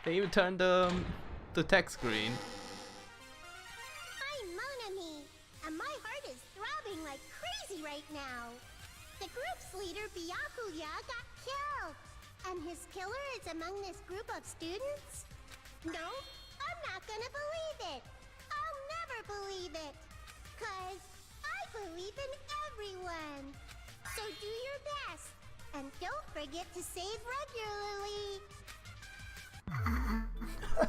They even turned the text green. I'm Monami, and my heart is throbbing like crazy right now. The group's leader, Byakuya, got killed, and his killer is among this group of students? No, I'm not gonna believe it. I'll never believe it. 'Cause I believe in everyone. So do your best, and don't forget to save regularly.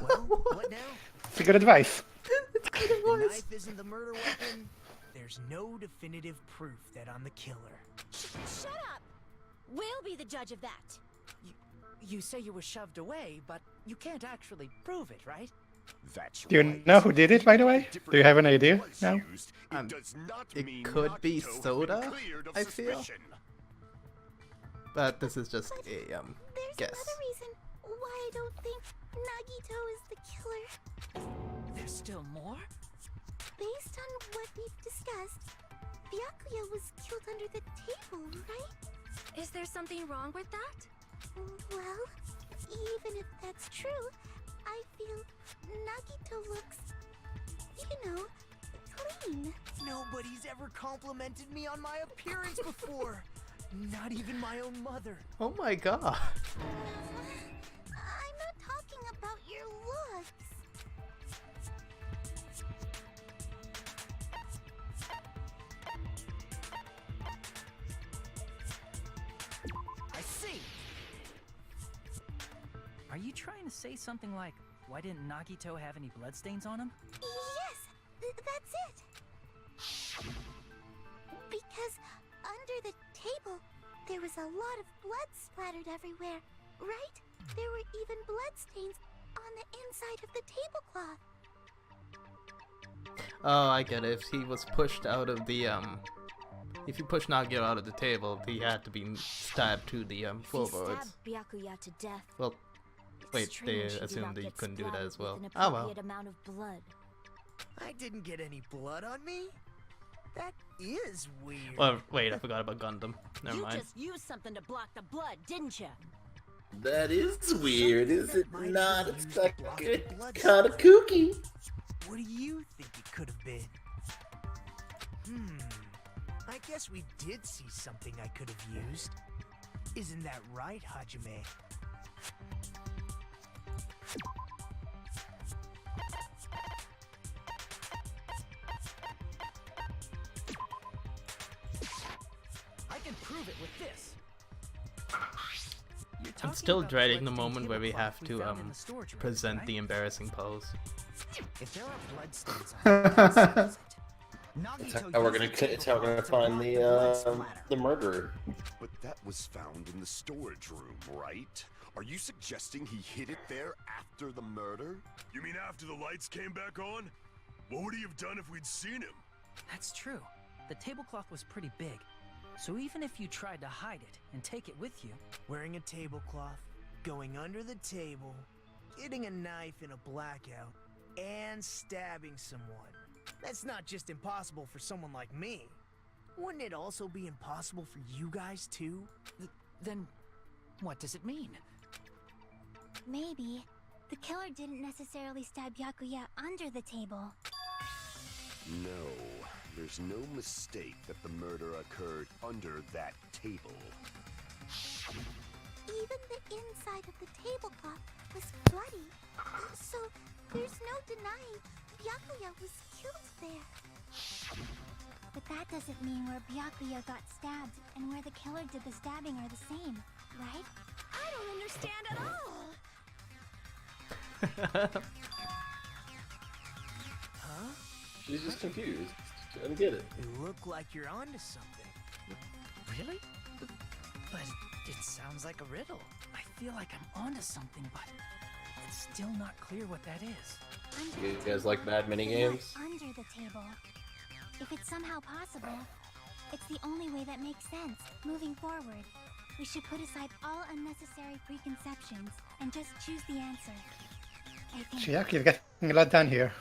Well, what now? It's good advice. The knife isn't the murder weapon. There's no definitive proof that I'm the killer. Shut up! We'll be the judge of that. You say you were shoved away, but you can't actually prove it, right? That's Do you know who did it, by the way? Do you have an idea now? It could be Soda, I feel. But this is just a There's guess. another reason why I don't think Nagito is the killer. There's still more? Based on what we've discussed, Byakuya was killed under the table, right? Is there something wrong with that? Well, even if that's true, I feel Nagito looks, you know, clean. Nobody's ever complimented me on my appearance before. Not even my own mother. Oh my god. I'm not talking about your looks. I see. Are you trying to say something like, why didn't Nagito have any bloodstains on him? Yes, that's it. Because under the table, there was a lot of blood splattered everywhere, right? There were even bloodstains on the inside of the tablecloth. Oh, I get it. If he was pushed out of the if you push Nagito out of the table, he had to be stabbed to the floorboards. He stabbed Byakuya to death. Well, It's wait, they strange he did assumed not that you get couldn't do that splattered as well. with an Oh well. appropriate amount of blood. I didn't get any blood on me. That is weird. Well, wait, I forgot about Gundam. Never You mind. just used something to block the blood, didn't you? That is weird, is it Might not? have It's used like to block it's the blood kind of supply. kooky. What do you think it could have been? I guess we did see something I could have used. Isn't that right, Hajime? I can prove it with this. You're I'm talking still about dreading the bloodstained moment where we tablecloth have to found in the storage room, present right? the embarrassing pose. If there are bloodstains on it, what says it? It's Nagito how we're used gonna the it's how we're gonna tablecloth to find block blood the splatter. murderer. But that was found in the storage room, right? Are you suggesting he hid it there after the murder? You mean after the lights came back on? What would he have done if we'd seen him? That's true. The tablecloth was pretty big. So even if you tried to hide it and take it with you, Wearing a tablecloth, going under the table, getting a knife in a blackout, and stabbing someone. That's not just impossible for someone like me. Wouldn't it also be impossible for you guys too? then what does it mean? Maybe the killer didn't necessarily stab Byakuya under the table. No, there's no mistake that the murder occurred under that table. Even the inside of the tablecloth was bloody. So there's no denying Byakuya was killed there. But that doesn't mean where Byakuya got stabbed and where the killer did the stabbing are the same, right? I don't understand at all. Huh? She's just confused. She doesn't get it. You look like you're onto something. Really? But it sounds like a riddle. I feel like I'm onto something, but it's still not clear what that is. Under You the guys like table, bad mini but games? not under the table. If it's somehow possible, it's the only way that makes sense moving forward. We should put aside all unnecessary preconceptions and just choose the answer. I think. Chiaki, you're getting a lot done here.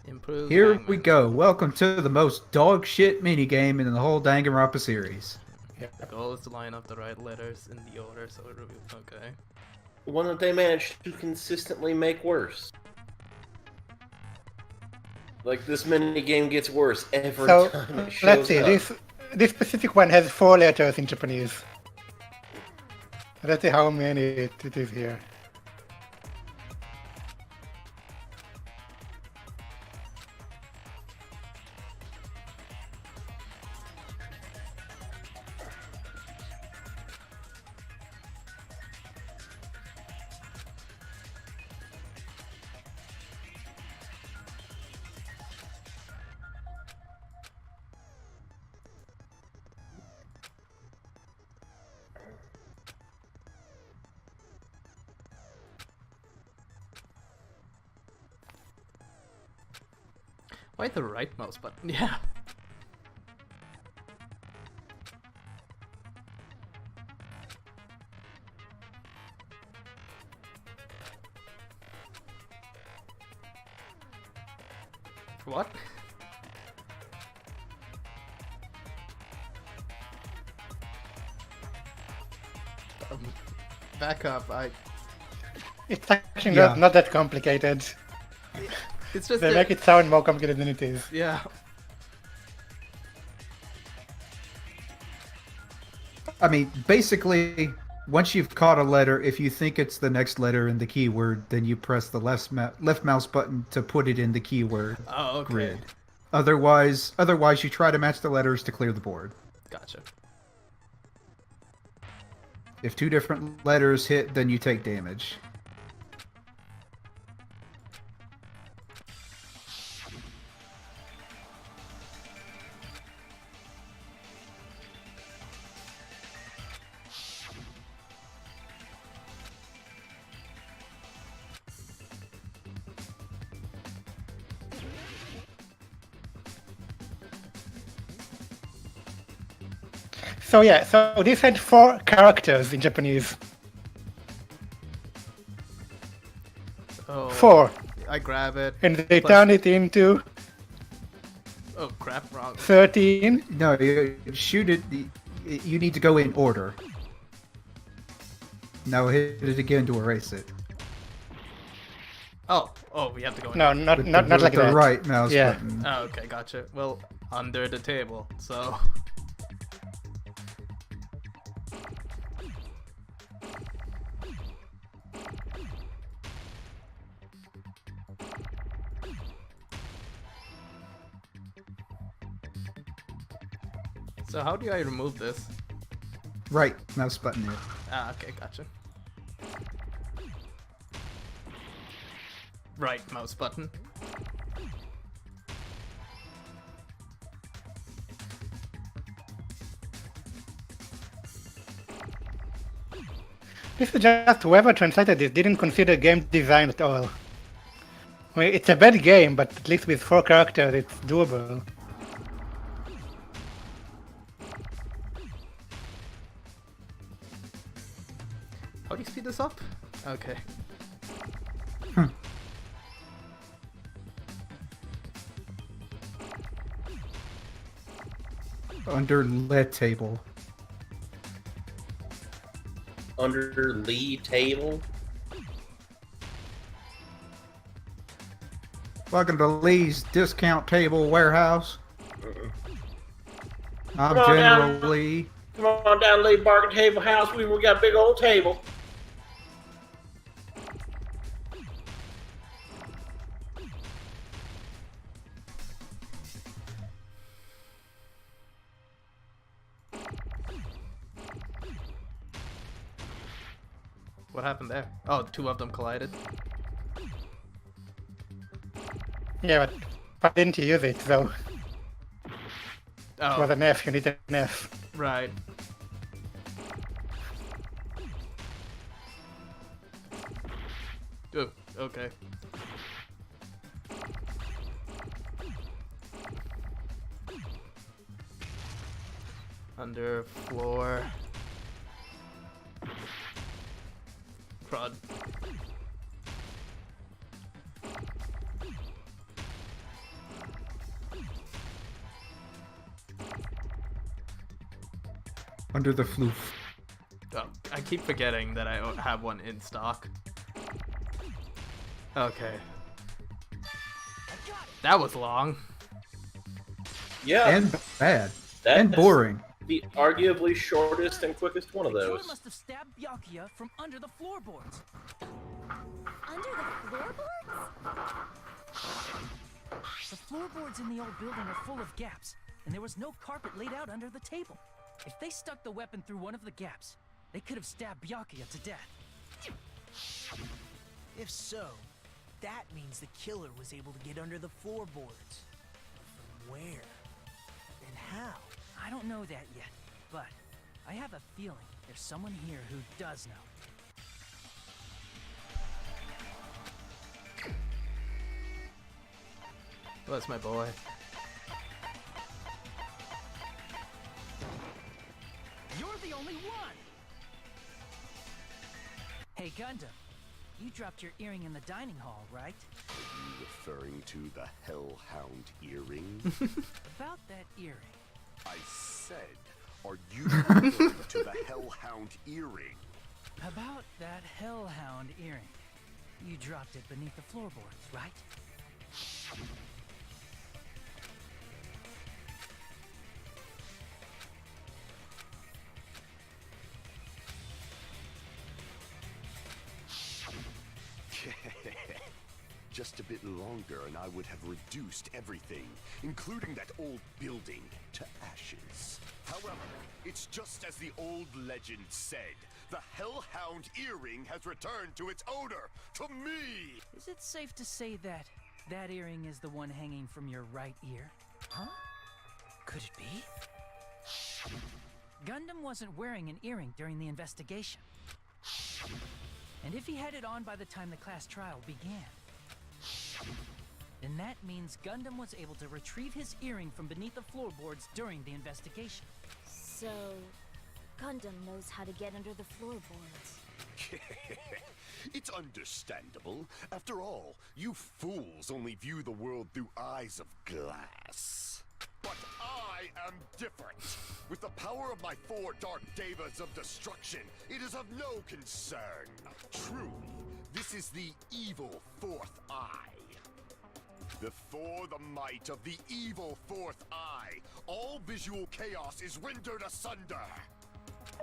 Improve. Here Hangman. we go. Welcome to the most dog shit minigame in the whole Danganronpa series. The goal is to line up the right letters in the order, so it will be okay. one that they managed to consistently make worse. Like, this mini game gets worse every So time it shows let's see. up. This specific one has 4 letters in Japanese. Let's see how many it is here. Why the right mouse button? Yeah. What? Back up. It's actually Yeah. not that complicated. It's just They that- make it sound more complicated than it is. Yeah. I mean, basically, once you've caught a letter, if you think it's the next letter in the keyword, then you press the left mouse button to put it in the keyword Oh, okay. grid. Otherwise, you try to match the letters to clear the board. Gotcha. If 2 different letters hit, then you take damage. So yeah, so this had 4 characters in Japanese. So 4. I grab it. And they plus- turned it into Oh crap! Wrong. 13. No, you shoot it. You need to go in order. Now hit it again to erase it. Oh, we have to go. In. No, not With not the, not like with the that. right mouse Yeah. button. Oh, okay, gotcha. Well, under the table. So. So how do I remove this? Right mouse button. Here. Ah, okay, gotcha. Right mouse button. This is just whoever translated this didn't consider game design at all. I mean, it's a bad game, but at least with 4 characters, it's doable. How do you speed this up? Okay. Under lead table. Under lead table. Welcome to Lee's Discount Table Warehouse. I'm Come on General down. Lee. Come on down to Lee Bargain Table House. We got a big old table. What happened there? Oh, 2 of them collided. Yeah, but why didn't you use it though? Oh, For an F, you need an F. right. Oh, okay. Under floor. Crud. Under the floof. Oh, I I keep forgetting that I have one in stock. Okay. That was long. Yeah. And bad. That and is boring. The arguably shortest and quickest one of The killer those. must have stabbed Byakuya from under the floorboards. Under the floorboards? The floorboards in the old building are full of gaps, and there was no carpet laid out under the table. If they stuck the weapon through one of the gaps, they could have stabbed Byakuya to death. If so, that means the killer was able to get under the floorboards. From where? And how? I don't know that yet, but I have a feeling there's someone here who does know. Oh, that's my boy. You're the only one! Hey, Gundam. You dropped your earring in the dining hall, right? Are you referring to the Hellhound earring? About that earring. I said, are you referring to the Hellhound earring? About that Hellhound earring. You dropped it beneath the floorboards, right? Just a bit longer and I would have reduced everything, including that old building, to ashes. However, it's just as the old legend said. The Hellhound earring has returned to its owner, to me! Is it safe to say that that earring is the one hanging from your right ear? Huh? Could it be? Gundam wasn't wearing an earring during the investigation. And if he had it on by the time the class trial began, then that means Gundam was able to retrieve his earring from beneath the floorboards during the investigation. So, Gundam knows how to get under the floorboards. It's understandable. After all, you fools only view the world through eyes of glass. But I am different. With the power of my 4 Dark Devas of Destruction, it is of no concern. Truly, this is the evil 4th eye. Before the might of the evil 4th eye, all visual chaos is rendered asunder.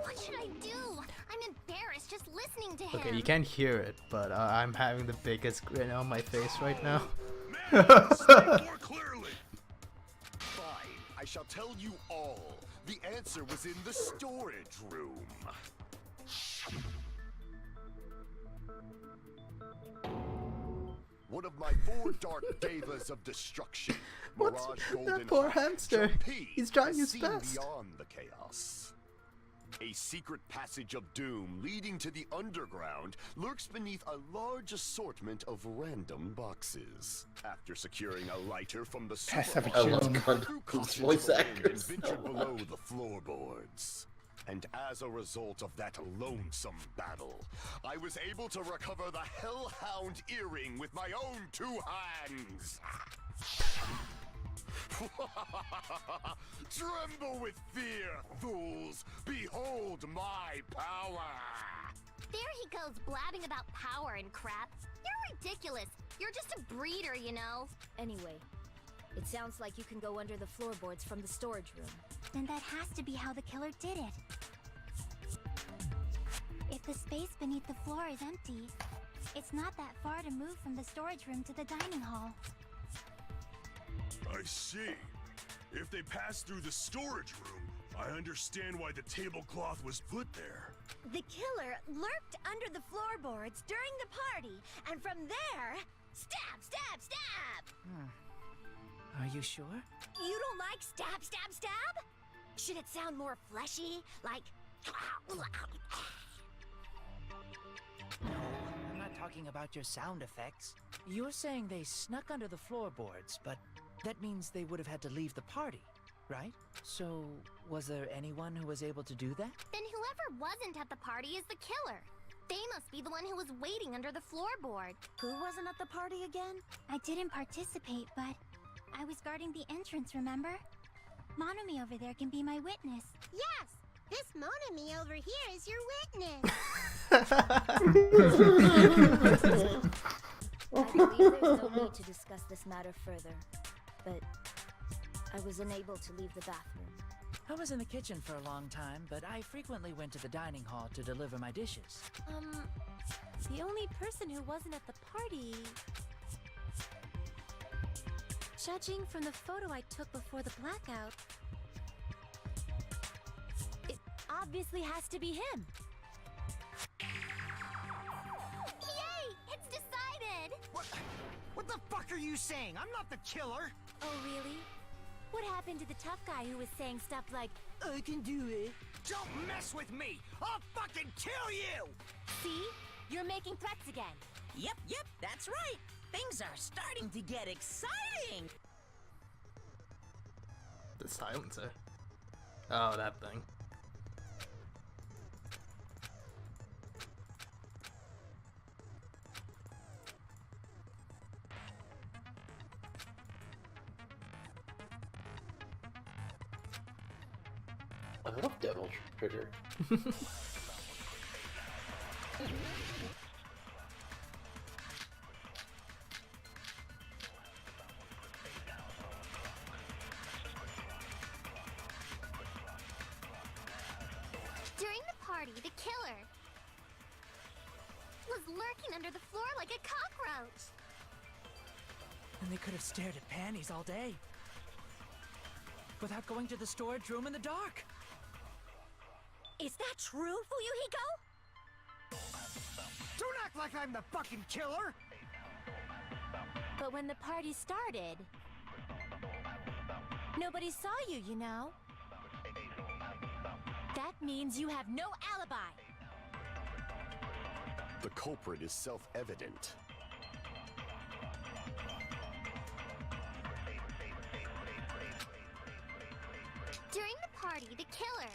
What should I do? I'm embarrassed just listening to him. Okay, you can't hear it, but I'm having the biggest grin on my face right now. More clearly. Fine, I shall tell you all. The answer was in the storage room. One of my 4 Dark Devas of Destruction, What's Mirage with that Golden poor Heart, hamster? Champi, He's trying has his seen best. beyond the chaos. A secret passage of doom leading to the underground lurks beneath a large assortment of random boxes. After securing a lighter from the Passive I love supermarket, Gundam's caution voice to actors so venture much. below the floorboards. And as a result of that lonesome battle, I was able to recover the Hellhound earring with my own 2 hands. Tremble with fear, fools! Behold my power! There he goes blabbing about power and crap. You're ridiculous. You're just a breeder, you know. Anyway, it sounds like you can go under the floorboards from the storage room. Then that has to be how the killer did it. If the space beneath the floor is empty, it's not that far to move from the storage room to the dining hall. I see. If they passed through the storage room, I understand why the tablecloth was put there. The killer lurked under the floorboards during the party, and from there, stab, stab, stab! Are you sure? You don't like stab, stab, stab? Should it sound more fleshy, like... No, I'm not talking about your sound effects. You're saying they snuck under the floorboards, but that means they would have had to leave the party, right? So, was there anyone who was able to do that? Then whoever wasn't at the party is the killer. They must be the one who was waiting under the floorboard. Who wasn't at the party again? I didn't participate, but I was guarding the entrance, remember? Monami over there can be my witness. Yes! This Monami over here is your witness. I believe there's no need to discuss this matter further, but I was unable to leave the bathroom. I was in the kitchen for a long time, but I frequently went to the dining hall to deliver my dishes. The only person who wasn't at the party... Judging from the photo I took before the blackout, it obviously has to be him. Yay! It's decided! What the fuck are you saying? I'm not the killer! Oh, really? What happened to the tough guy who was saying stuff like, I can do it? Don't mess with me! I'll fucking kill you! See? You're making threats again. Yep, that's right. Things are starting to get exciting. The silencer. Oh, that thing. I love Devil Trigger. During the party, the killer was lurking under the floor like a cockroach. And they could have stared at panties all day. Without going to the storage room in the dark. Is that true, Fuyuhiko? Don't act like I'm the fucking killer! But when the party started, nobody saw you, you know? That means you have no alibi. The culprit is self-evident. During the party, the killer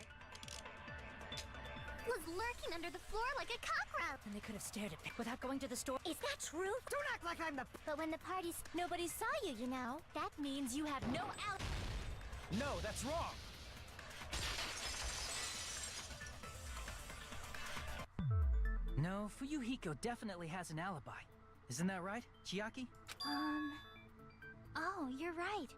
was lurking under the floor like a cockroach. And they could have stared at me without going to the store. Is that true? Don't act like I'm the... But when the party's... Nobody saw you, you know? That means you have no alibi. No, that's wrong! No, Fuyuhiko definitely has an alibi. Isn't that right, Chiaki? Oh, you're right.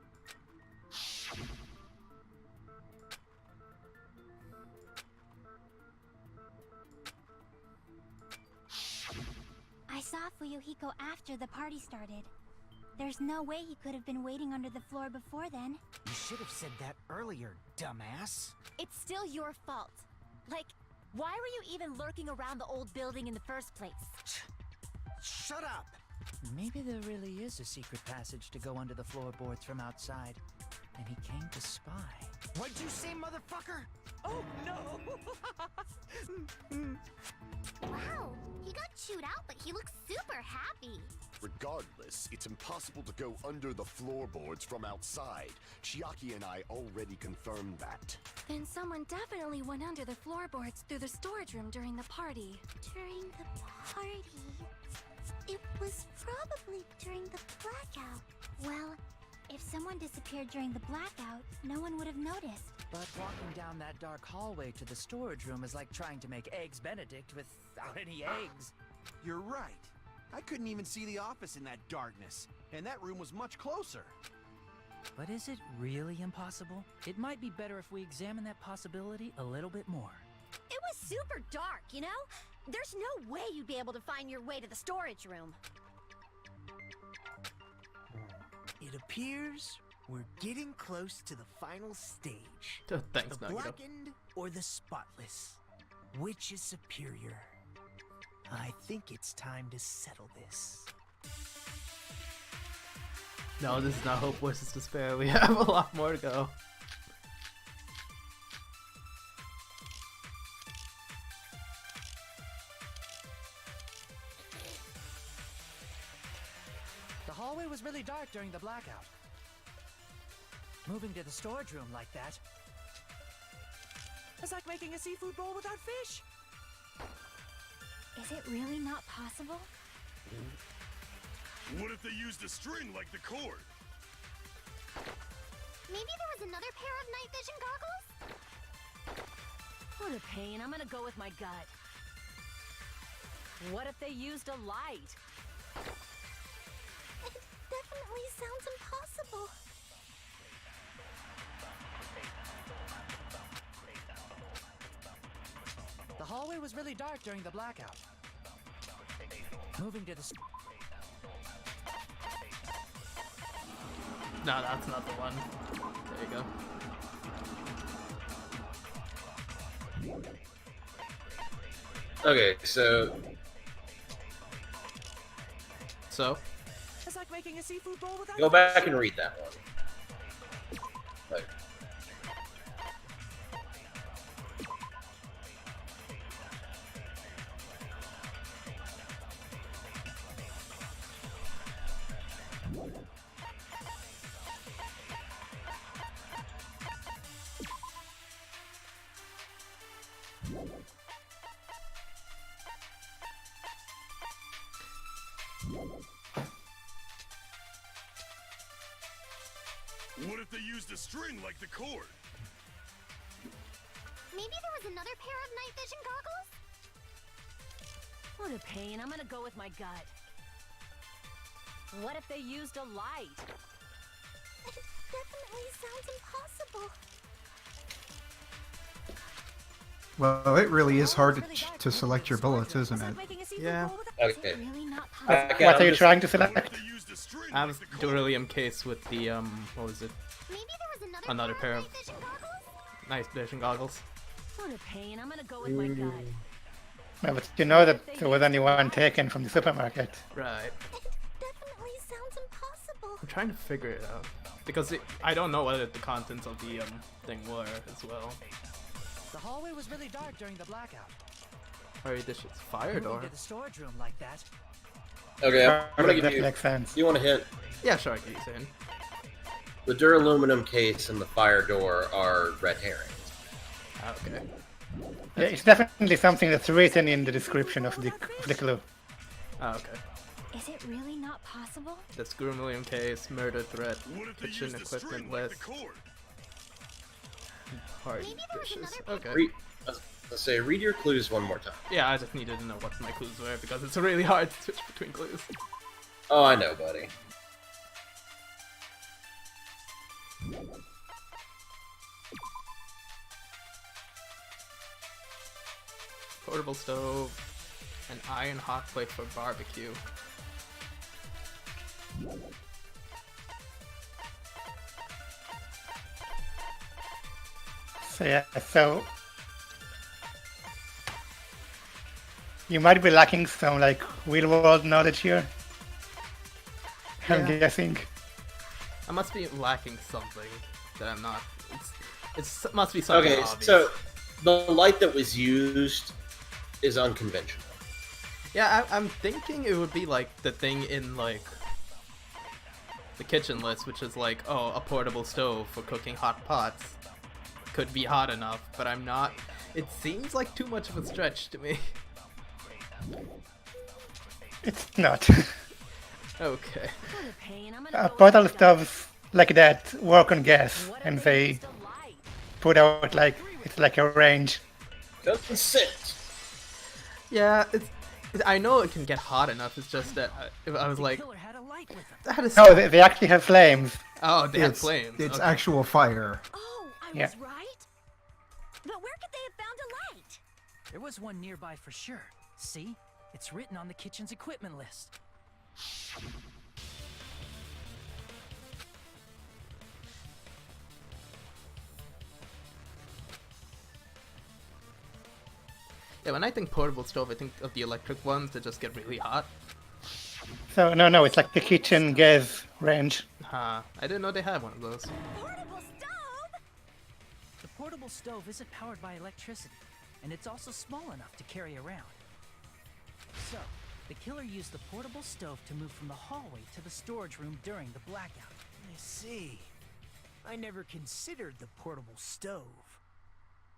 I saw Fuyuhiko after the party started. There's no way he could have been waiting under the floor before then. You should have said that earlier, dumbass. It's still your fault. Like, why were you even lurking around the old building in the first place? Shut up! Maybe there really is a secret passage to go under the floorboards from outside. And he came to spy. What'd you say, motherfucker? Oh, no! Wow, he got chewed out, but he looks super happy. Regardless, it's impossible to go under the floorboards from outside. Chiaki and I already confirmed that. Then someone definitely went under the floorboards through the storage room during the party. During the party? It was probably during the blackout. Well, if someone disappeared during the blackout, no one would have noticed. But walking down that dark hallway to the storage room is like trying to make Eggs Benedict without any eggs. You're right. I couldn't even see the office in that darkness, and that room was much closer. But is it really impossible? It might be better if we examine that possibility a little bit more. It was super dark, you know? There's no way you'd be able to find your way to the storage room. It appears we're getting close to the final stage. Oh, thanks, the Nagito. blackened or the spotless? Which is superior? I think it's time to settle this. No, this is not Hope versus Despair. We have a lot more to go. The hallway was really dark during the blackout. Moving to the storage room like that. It's like making a seafood bowl without fish. Is it really not possible? What if they used a string like the cord? Maybe there was another pair of night vision goggles? What a pain. I'm gonna go with my gut. What if they used a light? It definitely sounds impossible. The hallway was really dark during the blackout. Moving to the... No, that's not the one. There you go. Okay, so It's like making a seafood bowl without go back and read that one. Like, What if they used a string like the cord? Maybe there was another pair of night vision goggles? What a pain. I'm gonna go with my gut. What if they used a light? It definitely sounds impossible. Well, it really is hard to select your bullets, isn't it? Yeah. okay. Really not Okay, possible. What I'm are you just- trying to select? I have beryllium case with the what was it? Maybe there was Another pair of night vision goggles? night vision goggles. What a pain. I'm gonna go with my gut. No, but you know that there was only one taken from the supermarket. Right. It definitely sounds impossible. I'm trying to figure it out because I don't know what the contents of the thing were as well. The hallway was really dark during the blackout. Or this is fire door. Moving to the storage room like that. Okay, I'm gonna give That you. makes sense. You want a hint? Yeah, sure, I can use it. The duraluminum case and the fire door are red herrings. Okay. Yeah, it's definitely something that's written in the description of the clue. Okay. Is it really not possible? The screw-million case, murder threat, What if they kitchen used a equipment string like the list, cord? party dishes. Okay. Let's say, read your clues one more time. Yeah, I just needed to know what my clues were because it's really hard to switch between clues. Oh, I know, buddy. Portable stove, an iron hot plate for barbecue. So yeah, so you might be lacking some like real world knowledge here. I'm Yeah. guessing. I must be lacking something that I'm not. It must be something Okay, obvious. so the light that was used is unconventional. Yeah, I'm thinking it would be like the thing in like the kitchen list, which is like, oh, a portable stove for cooking hot pots. Could be hot enough, but I'm not. It seems like too much of a stretch to me. It's not. Okay. What a pain. I'm gonna go with Portal my gut. stoves like that work on gas, What if and they they used a light? put out like it's like a range. Consent. Yeah, I know it can get hot enough. It's just that I was like, Killer had a light with him. that is. No, they actually have flames. Oh, they had It's, flames. it's okay. actual fire. Oh, I Yeah. was right? But where could they have found a light? There was one nearby for sure. See? It's written on the kitchen's equipment list. Yeah, when I think portable stove, I think of the electric ones that just get really hot. So no, it's like the kitchen gas range. Huh. I didn't know they had one of those. Portable stove? The portable stove isn't powered by electricity, and it's also small enough to carry around. So, the killer used the portable stove to move from the hallway to the storage room during the blackout. I see. I never considered the portable stove.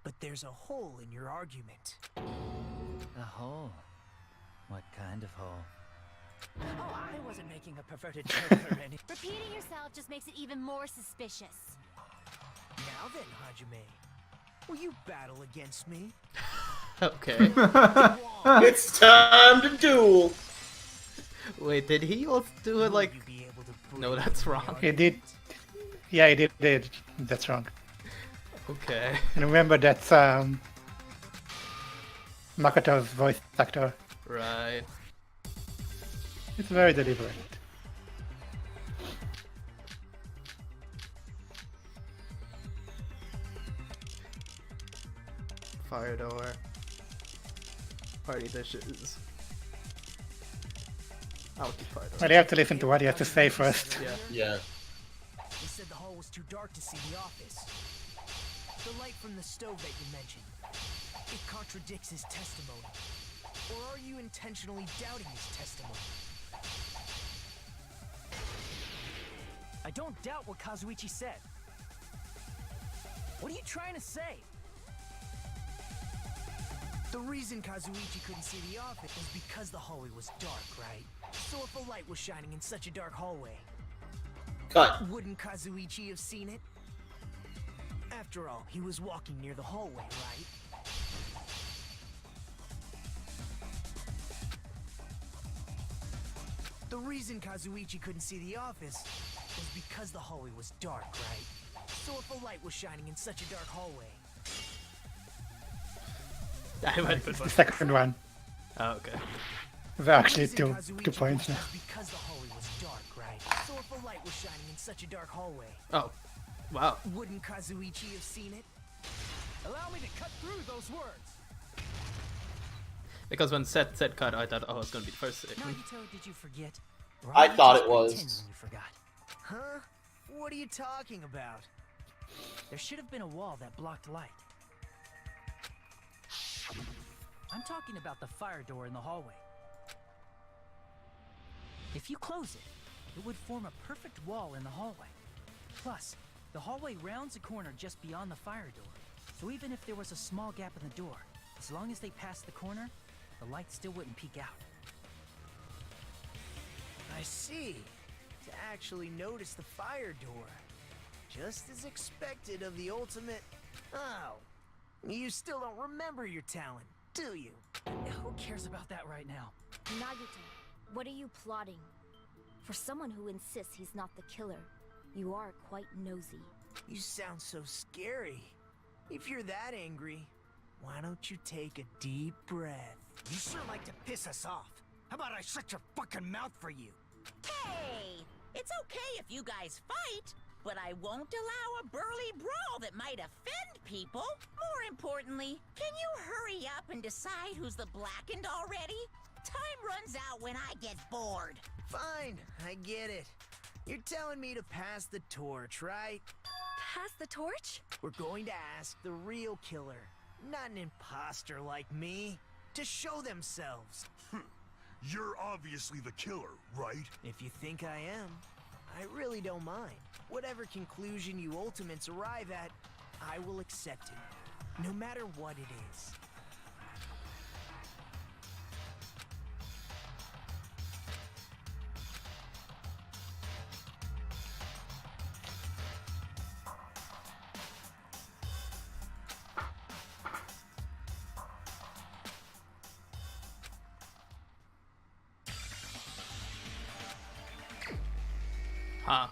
But there's a hole in your argument. A hole? What kind of hole? Oh, I wasn't making a perverted joke or any. Repeating yourself just makes it even more suspicious. Now then, Hajime, Will you battle against me? Okay. It's time to duel. Wait, did he also do it like... No, that's wrong. He did. Yeah, he did. That's wrong. Okay. And remember, that's Makoto's voice actor. Right. It's very deliberate. Fire door. Party dishes. I'll keep fire door. Well, you have to listen to what he has to say first. Yeah. Yeah. He said the hall was too dark to see the office. The light from the stove that you mentioned, it contradicts his testimony. Or are you intentionally doubting his testimony? I don't doubt what Kazuichi said. What are you trying to say? The reason Kazuichi couldn't see the office was because the hallway was dark, right? So if a light was shining in such a dark hallway, Cut. wouldn't Kazuichi have seen it? After all, he was walking near the hallway, right? The reason Kazuichi couldn't see the office was because the hallway was dark, right? So if a light was shining in such a dark hallway, I went It's with the second one. Oh, okay. There are actually two points now. because the hallway was dark, right? So if a light was shining in such a dark hallway, Oh. Wow. wouldn't Kazuichi have seen it? Allow me to cut through those words. Because when Seth said cut, I thought, oh, it's gonna be the first thing. Nagito, did you forget? Or I are you thought just it was. pretending you forgot? Huh? What are you talking about? There should have been a wall that blocked light. I'm talking about the fire door in the hallway. If you close it, it would form a perfect wall in the hallway. Plus, the hallway rounds a corner just beyond the fire door. So even if there was a small gap in the door, as long as they passed the corner, the light still wouldn't peek out. I see. To actually notice the fire door. Just as expected of the ultimate... Oh. You still don't remember your talent, do you? Who cares about that right now? Nagito, what are you plotting? For someone who insists he's not the killer, you are quite nosy. You sound so scary. If you're that angry, why don't you take a deep breath? You sure like to piss us off. How about I shut your fucking mouth for you? Hey, it's okay if you guys fight, but I won't allow a burly brawl that might offend people. More importantly, can you hurry up and decide who's the blackened already? Time runs out when I get bored. Fine, I get it. You're telling me to pass the torch, right? Pass the torch? We're going to ask the real killer, not an imposter like me, to show themselves. You're obviously the killer, right? If you think I am, I really don't mind. Whatever conclusion you ultimates arrive at, I will accept it, no matter what it is. Huh.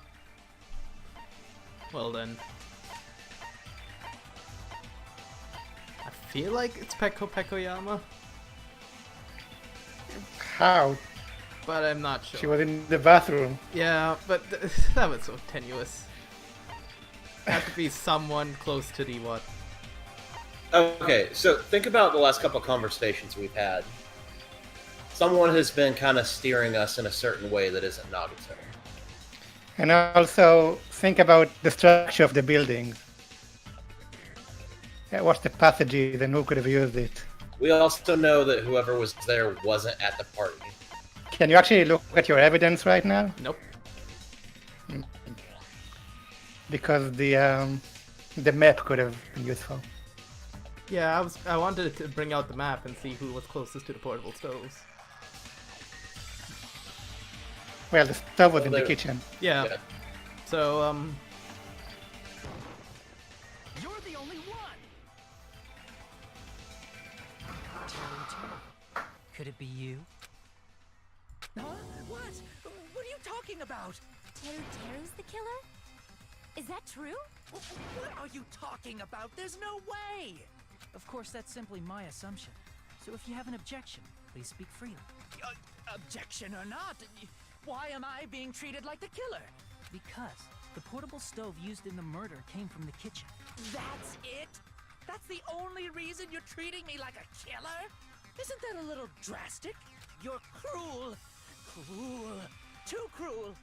Well then. I feel like it's Peko Pekoyama, How? but I'm not sure. She was in the bathroom. Yeah, but that was so tenuous. Have to be someone close to the what? Okay, so think about the last couple of conversations we've had. Someone has been kind of steering us in a certain way that isn't Nagito. And also think about the structure of the building. What's the passages and who could have used it? We also know that whoever was there wasn't at the party. Can you actually look at your evidence right now? Nope. Because the map could have been useful. Yeah, I wanted to bring out the map and see who was closest to the portable stoves. Well, the stove was in the kitchen. Yeah. So, You're the only one! Could it be you? Huh? What? What are you talking about? Teru's the killer? Is that true? What are you talking about? There's no way! Of course, that's simply my assumption. So if you have an objection, please speak freely. Objection or not, why am I being treated like the killer? Because the portable stove used in the murder came from the kitchen. That's it? That's the only reason you're treating me like a killer? Isn't that a little drastic? You're cruel. Cruel. Too cruel.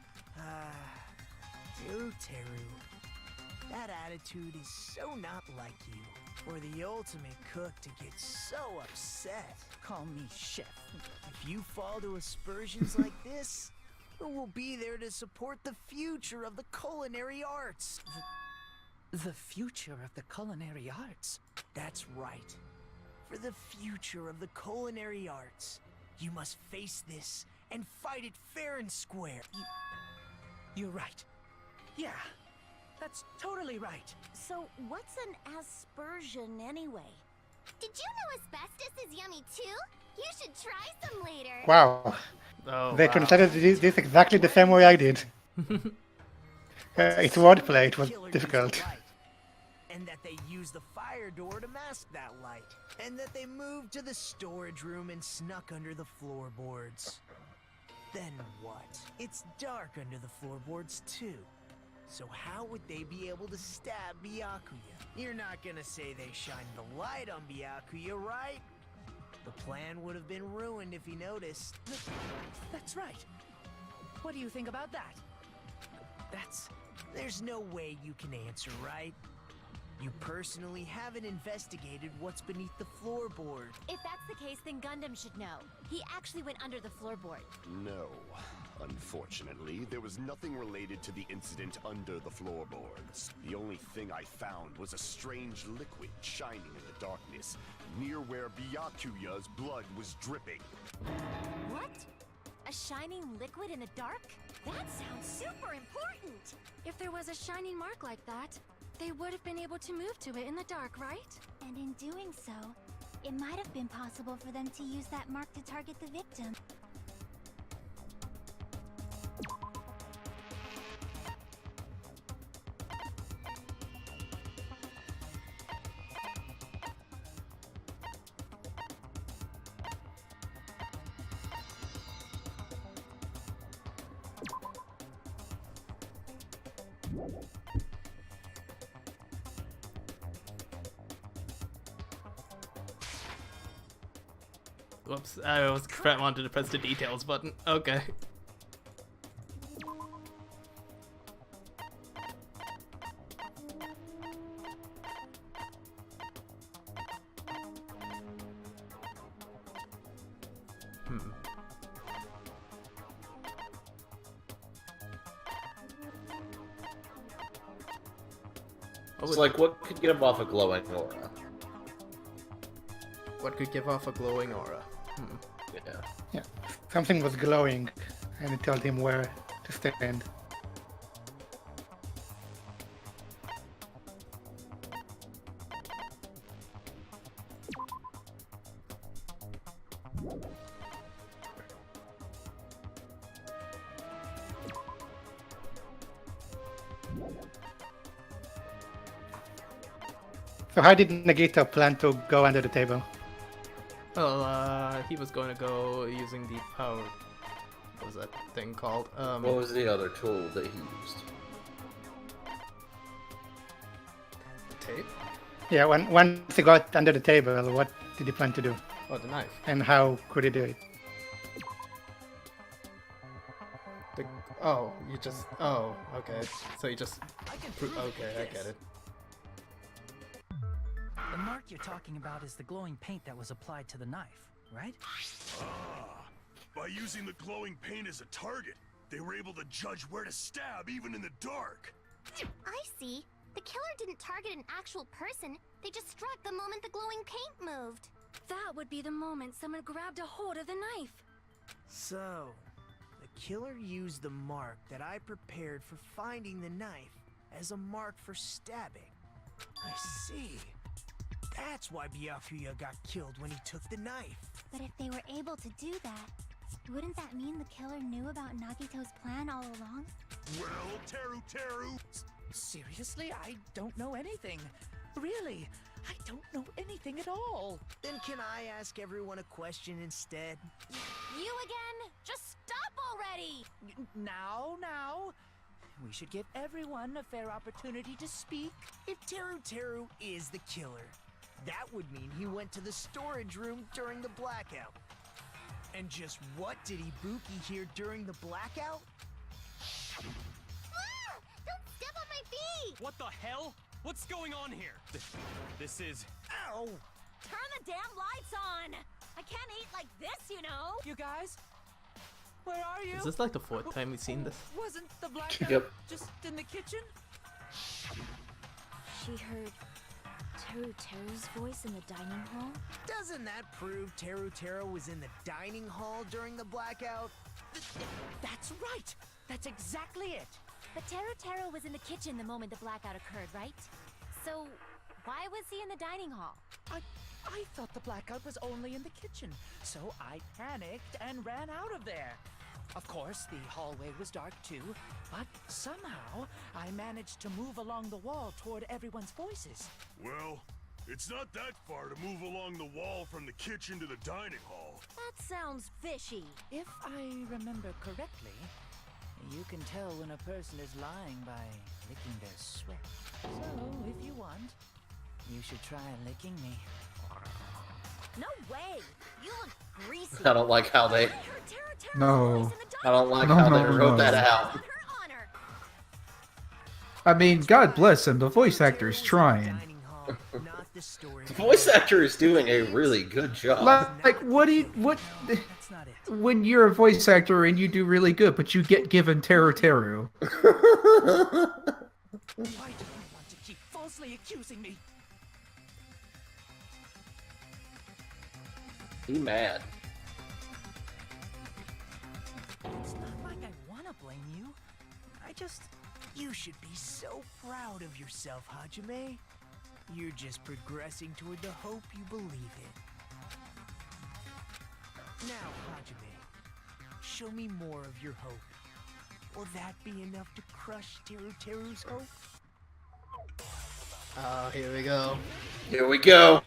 Teru. That attitude is so not like you. For the ultimate cook to get so upset. Call me chef. If you fall to aspersions like this, who will be there to support the future of the culinary arts? The future of the culinary arts? That's right. For the future of the culinary arts, you must face this and fight it fair and square. You're right. Yeah, that's totally right. So what's an aspersion anyway? Did you know asbestos is yummy too? You should try some later. Wow. Oh, They wow. translated this exactly the same way I did. It's wordplay, it was difficult. And that they used the fire door to mask that light. And that they moved to the storage room and snuck under the floorboards. Then what? It's dark under the floorboards too. So how would they be able to stab Byakuya? You're not gonna say they shined the light on Byakuya, right? The plan would have been ruined if he noticed. That's right. What do you think about that? There's no way you can answer, right? You personally haven't investigated what's beneath the floorboard. If that's the case, then Gundam should know. He actually went under the floorboard. No. Unfortunately, there was nothing related to the incident under the floorboards. The only thing I found was a strange liquid shining in the darkness, near where Byakuya's blood was dripping. What? A shining liquid in the dark? That sounds super important! If there was a shining mark like that, they would have been able to move to it in the dark, right? And in doing so, it might have been possible for them to use that mark to target the victim. Whoops, I wanted to press the details button. Okay. It's like, what could get him off a glowing aura? What could give off a glowing aura? Yeah, something was glowing, and it told him where to stand. So how did Nagito plan to go under the table? Well, he was going to go using the power... What was that thing called? What was the other tool that he used? Tape? Yeah, once he got under the table, what did he plan to do? Oh, the knife. And how could he do it? Oh, you just... Oh, okay. So you just... Okay, I get it. The mark you're talking about is the glowing paint that was applied to the knife, right? Ah, by using the glowing paint as a target, they were able to judge where to stab even in the dark. I see. The killer didn't target an actual person. They just struck the moment the glowing paint moved. That would be the moment someone grabbed a hold of the knife. So, the killer used the mark that I prepared for finding the knife as a mark for stabbing. I see. That's why Byakuya got killed when he took the knife. But if they were able to do that, wouldn't that mean the killer knew about Nagito's plan all along? Well, Teru. Seriously, I don't know anything. Really, I don't know anything at all. Then can I ask everyone a question instead? You again? Just stop already! Now. We should give everyone a fair opportunity to speak. If Teru is the killer, that would mean he went to the storage room during the blackout. And just what did Ibuki hear during the blackout? Ah! Don't step on my feet! What the hell? What's going on here? This is... Ow! Turn the damn lights on! I can't eat like this, you know! You guys? Where are you? Is this like the 4th time we've seen this? Wasn't the blackout Yep. just in the kitchen? She heard Teru's voice in the dining hall? Doesn't that prove Teru was in the dining hall during the blackout? That's right! That's exactly it! But Teru was in the kitchen the moment the blackout occurred, right? So, why was he in the dining hall? I thought the blackout was only in the kitchen, so I panicked and ran out of there. Of course, the hallway was dark too, but somehow I managed to move along the wall toward everyone's voices. Well, it's not that far to move along the wall from the kitchen to the dining hall. That sounds fishy. If I remember correctly, you can tell when a person is lying by licking their sweat. So, if you want, you should try licking me. No way! You look greasy. I don't like how they. No. I don't like No, how no, they wrote no. that out. I mean, God bless him. The voice actor is trying. The voice actor is doing a really good job. Like, what? When you're a voice actor and you do really good, but you get given Teru. Why do you want to keep falsely accusing me? Be mad. It's not like I want to blame you. I just... You should be so proud of yourself, Hajime. You're just progressing toward the hope you believe in. Now, Hajime, show me more of your hope. Will that be enough to crush Teru's hope? Oh, here we go. Here we go.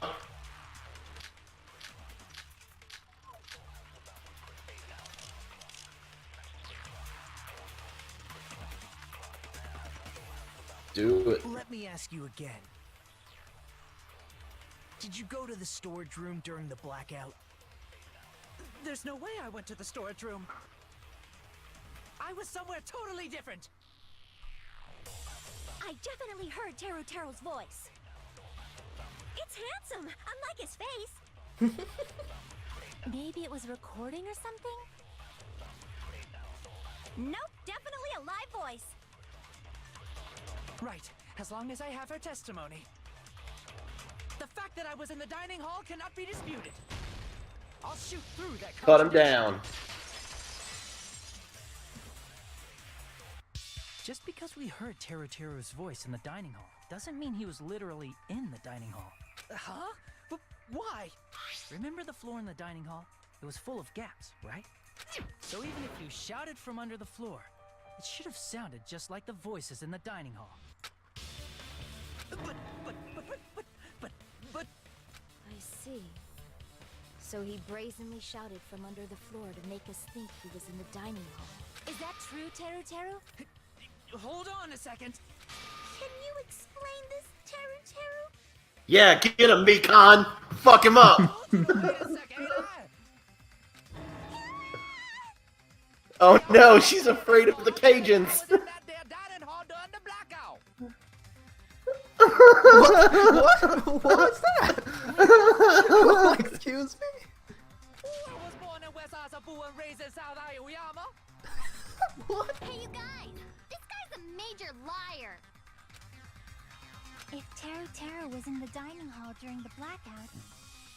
Do it. Let me ask you again. Did you go to the storage room during the blackout? There's no way I went to the storage room. I was somewhere totally different. I definitely heard Teru's voice. It's handsome, unlike his face. Maybe it was a recording or something? Nope, definitely a live voice. Right, as long as I have her testimony. The fact that I was in the dining hall cannot be disputed. I'll shoot through that. Cut him down. Just because we heard Teru's voice in the dining hall doesn't mean he was literally in the dining hall. Huh? But why? Remember the floor in the dining hall? It was full of gaps, right? So even if you shouted from under the floor, it should have sounded just like the voices in the dining hall. But... I see. So he brazenly shouted from under the floor to make us think he was in the dining hall. Is that true, Teru? Hold on a second. Can you explain this, Teru? Yeah, get him, Mikon. Fuck him up. Oh no, she's afraid of the Cajuns. What was that? Excuse me? What? Hey, you guys! This guy's a major liar! If Teru was in the dining hall during the blackout,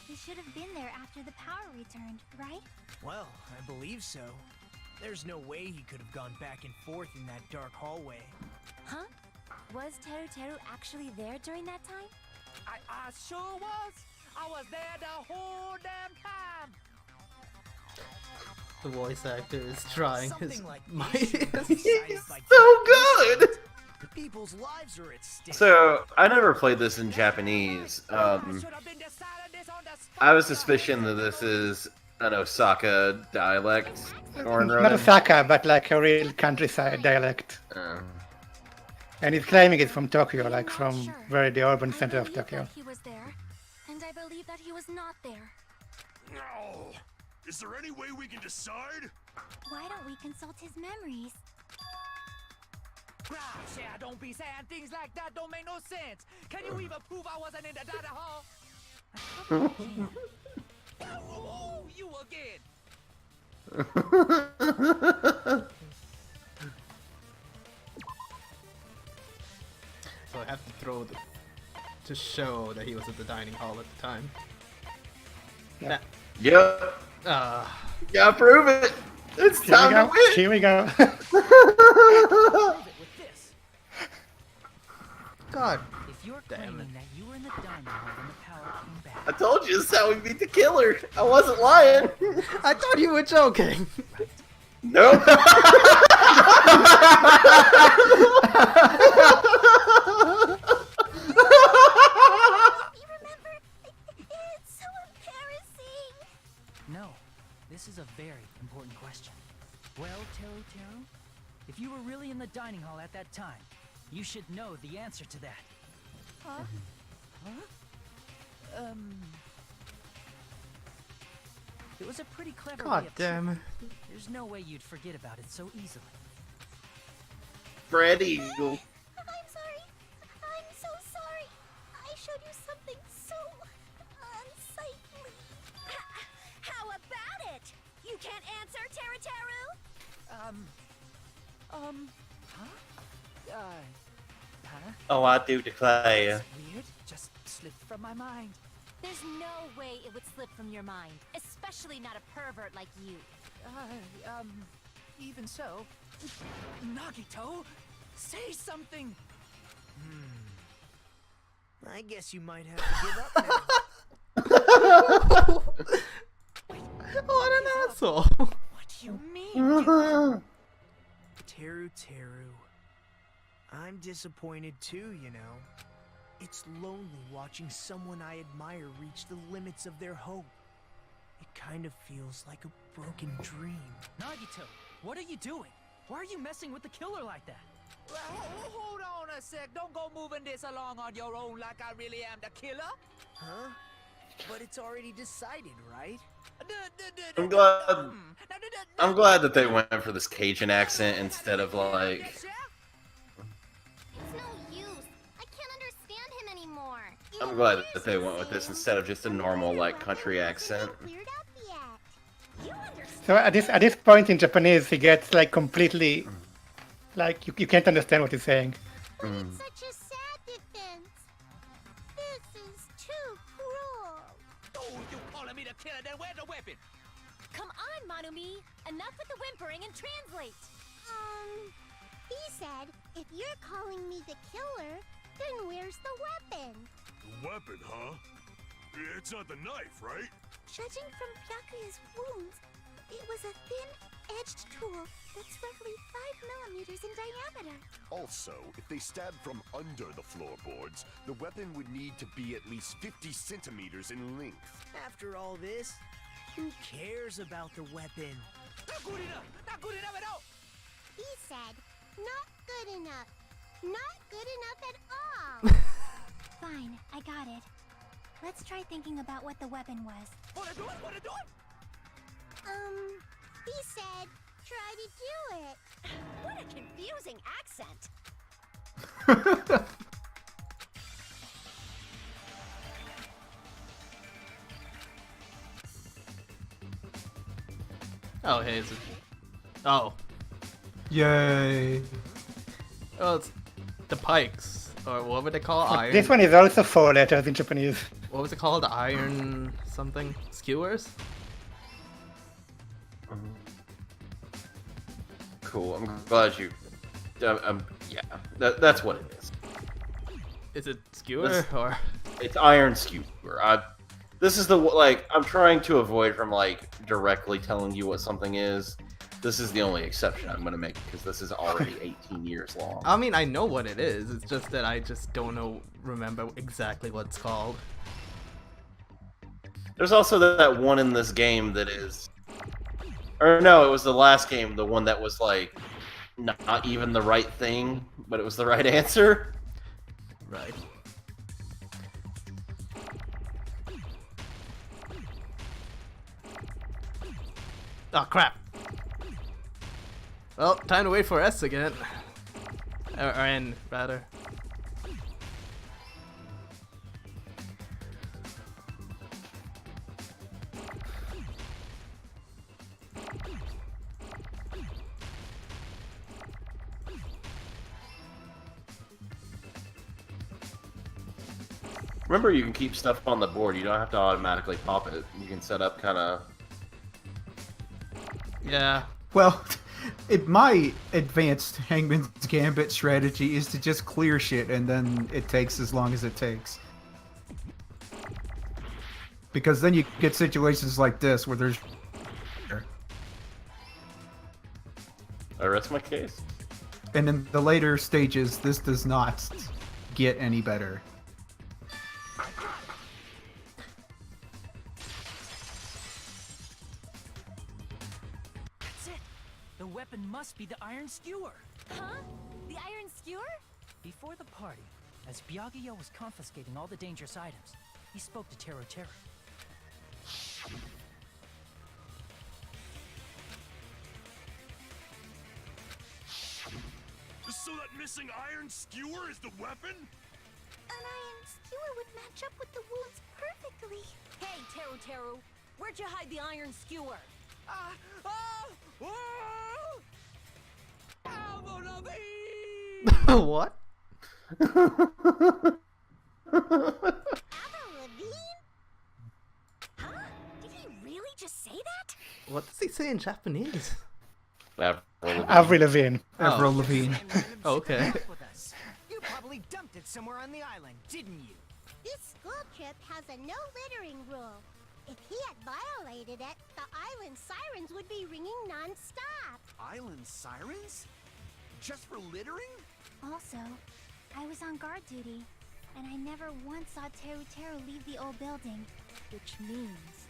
he should have been there after the power returned, right? Well, I believe so. There's no way he could have gone back and forth in that dark hallway. Huh? Was Teru actually there during that time? I sure was. I was there the whole damn time. The voice actor is trying his Something like mightiest. He's so good. People's lives are at stake. So I never played this in Japanese. I was suspicion that this is an Osaka dialect. Not Osaka, but like a real countryside dialect. And he's claiming it's from Tokyo, like from very the urban center of Tokyo. He was there, and I believe that he was not there. No. Is there any way we can decide? Why don't we consult his memories? Gosh, yeah, don't be saying things like that. Don't make no sense. Can you even prove I wasn't in the data hall? Oh, you again. So I have to throw the to show that he was at the dining hall at the time. Yeah. Yep. Yeah, prove it. It's Here time we go. to win. Here we go. God. If you're claiming that you were in the dining hall when the power came back. I told you this is how we beat the killer. I wasn't lying. I thought you were joking. Nope. It's so embarrassing. No, this is a very important question. Well, Teru, if you were really in the dining hall at that time, you should know the answer to that. Huh? It was a pretty clever God way of damn it. There's no way you'd forget about it so easily. Freddy. I'm sorry. I'm so sorry. I showed you something so unsightly. How about it? You can't answer, Teru Teru? Oh, I do declare. Weird, just slipped from my mind. There's no way it would slip from your mind, especially not a pervert like you. Even so, Nagito, say something. I guess you might have to give up now. What an asshole. What do you mean? Teru. I'm disappointed too, you know. It's lonely watching someone I admire reach the limits of their hope. It kind of feels like a broken dream. Nagito, what are you doing? Why are you messing with the killer like that? Hold on a sec. Don't go moving this along on your own like I really am the killer. Huh? But it's already decided, right? I'm glad that they went for this Cajun accent instead of like. It's no use. I can't understand him anymore. I'm glad that they went with this instead of just a normal like country accent. So at this point in Japanese, he gets like completely, like you can't understand what he's saying. Such a sad defense. This is too cruel. Oh, you calling me the killer? Then where's the weapon? Come on, Manumi. Enough with the whimpering and translate. He said, if you're calling me the killer, then where's the weapon? The weapon, huh? It's not the knife, right? Judging from Byakuya's wounds, it was a thin-edged tool that's roughly 5 millimeters in diameter. Also, if they stabbed from under the floorboards, the weapon would need to be at least 50 centimeters in length. After all this, who cares about the weapon? Not good enough! Not good enough at all! He said, not good enough. Not good enough at all. Fine, I got it. Let's try thinking about what the weapon was. Wanna do it? He said, try to do it. What a confusing accent. Oh, hey, is it? Oh. Yay. Oh, it's the pikes. Or what would they call iron? This one is also 4 letters in Japanese. What was it called? Iron something? Skewers? Cool. I'm glad you. Yeah, that's what it is. Is it skewer or? It's iron skewer. This is the like I'm trying to avoid from like directly telling you what something is. This is the only exception I'm gonna make because this is already 18 years long. I mean, I know what it is. It's just that I just don't remember exactly what it's called. There's also that one in this game that is, or no, it was the last game, the one that was like not even the right thing, but it was the right answer. Right. Oh crap. Well, time to wait for S again. Or N, rather. Remember, you can keep stuff on the board. You don't have to automatically pop it. You can set up kind of... Yeah. Well, my advanced Hangman's Gambit strategy is to just clear shit, and then it takes as long as it takes. Because then you get situations like this where there's... I rest my case. And in the later stages, this does not get any better. That's it. The weapon must be the iron skewer. Huh? The iron skewer? Before the party, as Byakuya was confiscating all the dangerous items, he spoke to Teru Teru. So that missing iron skewer is the weapon? An iron skewer would match up with the wounds perfectly. Hey, Teru Teru, where'd you hide the iron skewer? What? Huh? Did he really just say that? What does he say in Japanese? Avril Lavigne. Avril Lavigne. Okay. You probably dumped it somewhere on the island, didn't you? This school trip has a no littering rule. If he had violated it, the island sirens would be ringing non-stop. Island sirens? Just for littering? Also, I was on guard duty, and I never once saw Teru Teru leave the old building, which means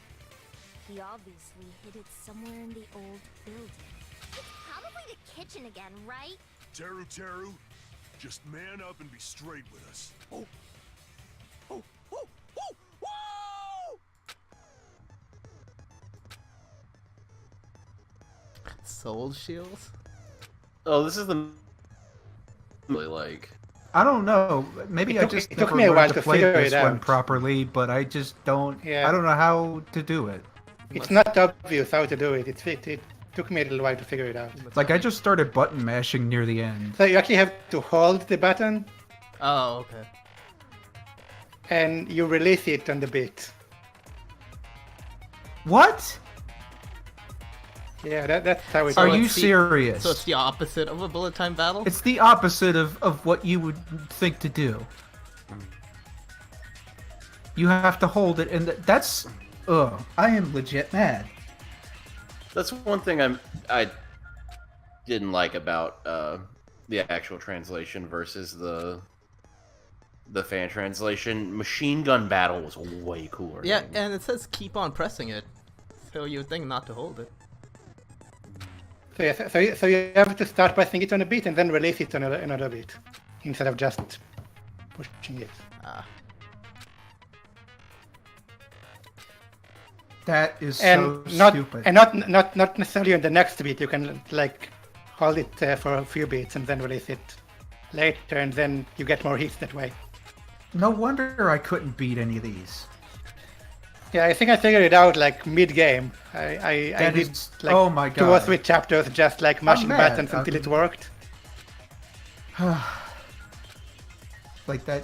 he obviously hid it somewhere in the old building. It's probably the kitchen again, right? Teru Teru, just man up and be straight with us. Oh! Oh! Oh! Oh! Whoa! Soul shields? Oh, this is the... Really, like... I don't know. Maybe I just it took never me a while learned to play figure this it one out. properly, but I just don't... Yeah. I don't know how to do it. It's not obvious how to do it. It took me a little while to figure it out. Like, I just started button mashing near the end. So you actually have to hold the button Oh, okay. and you release it on the beat. What? Yeah, that's how it Are works. you serious? So it's the opposite of a bullet time battle? It's the opposite of what you would think to do. You have to hold it, and that's... Ugh, I am legit mad. That's one thing I didn't like about the actual translation versus the fan translation. Machine gun battle was way cooler. Yeah, and it says keep on pressing it. So you would think not to hold it. So, yeah, so you have to start pressing it on a beat and then release it on another beat, instead of just pushing it. That is And so not stupid. and not necessarily on the next beat. You can like hold it for a few beats and then release it later, and then you get more hits that way. No wonder I couldn't beat any of these. Yeah, I think I figured it out like mid-game. I That did is- like oh my 2 or God. 3 chapters just like mashing mad. buttons until it worked. Like that.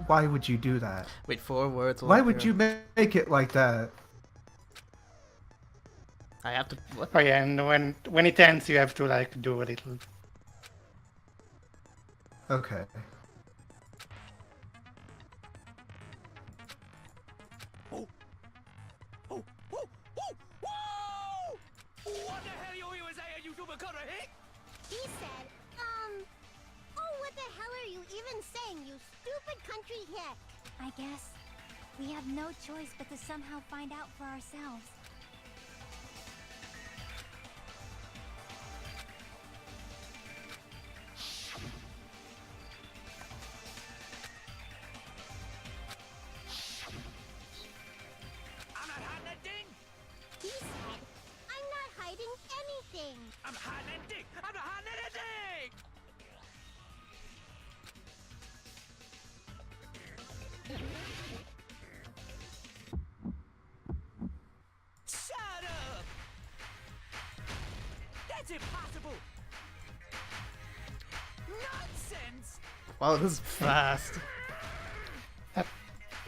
Why would you do that? Wait, 4 words. Why would you make it like that? I have to. What? Oh yeah, and when it ends, you have to like do a little. Okay. Oh! He said, oh, what the hell are you even saying, you stupid country hick? I guess we have no choice but to somehow find out for ourselves. I'm not hiding that thing! He said, I'm not hiding anything. I'm hiding that thing! I'm not hiding anything! Shut up! That's impossible! Nonsense! Wow, this is fast.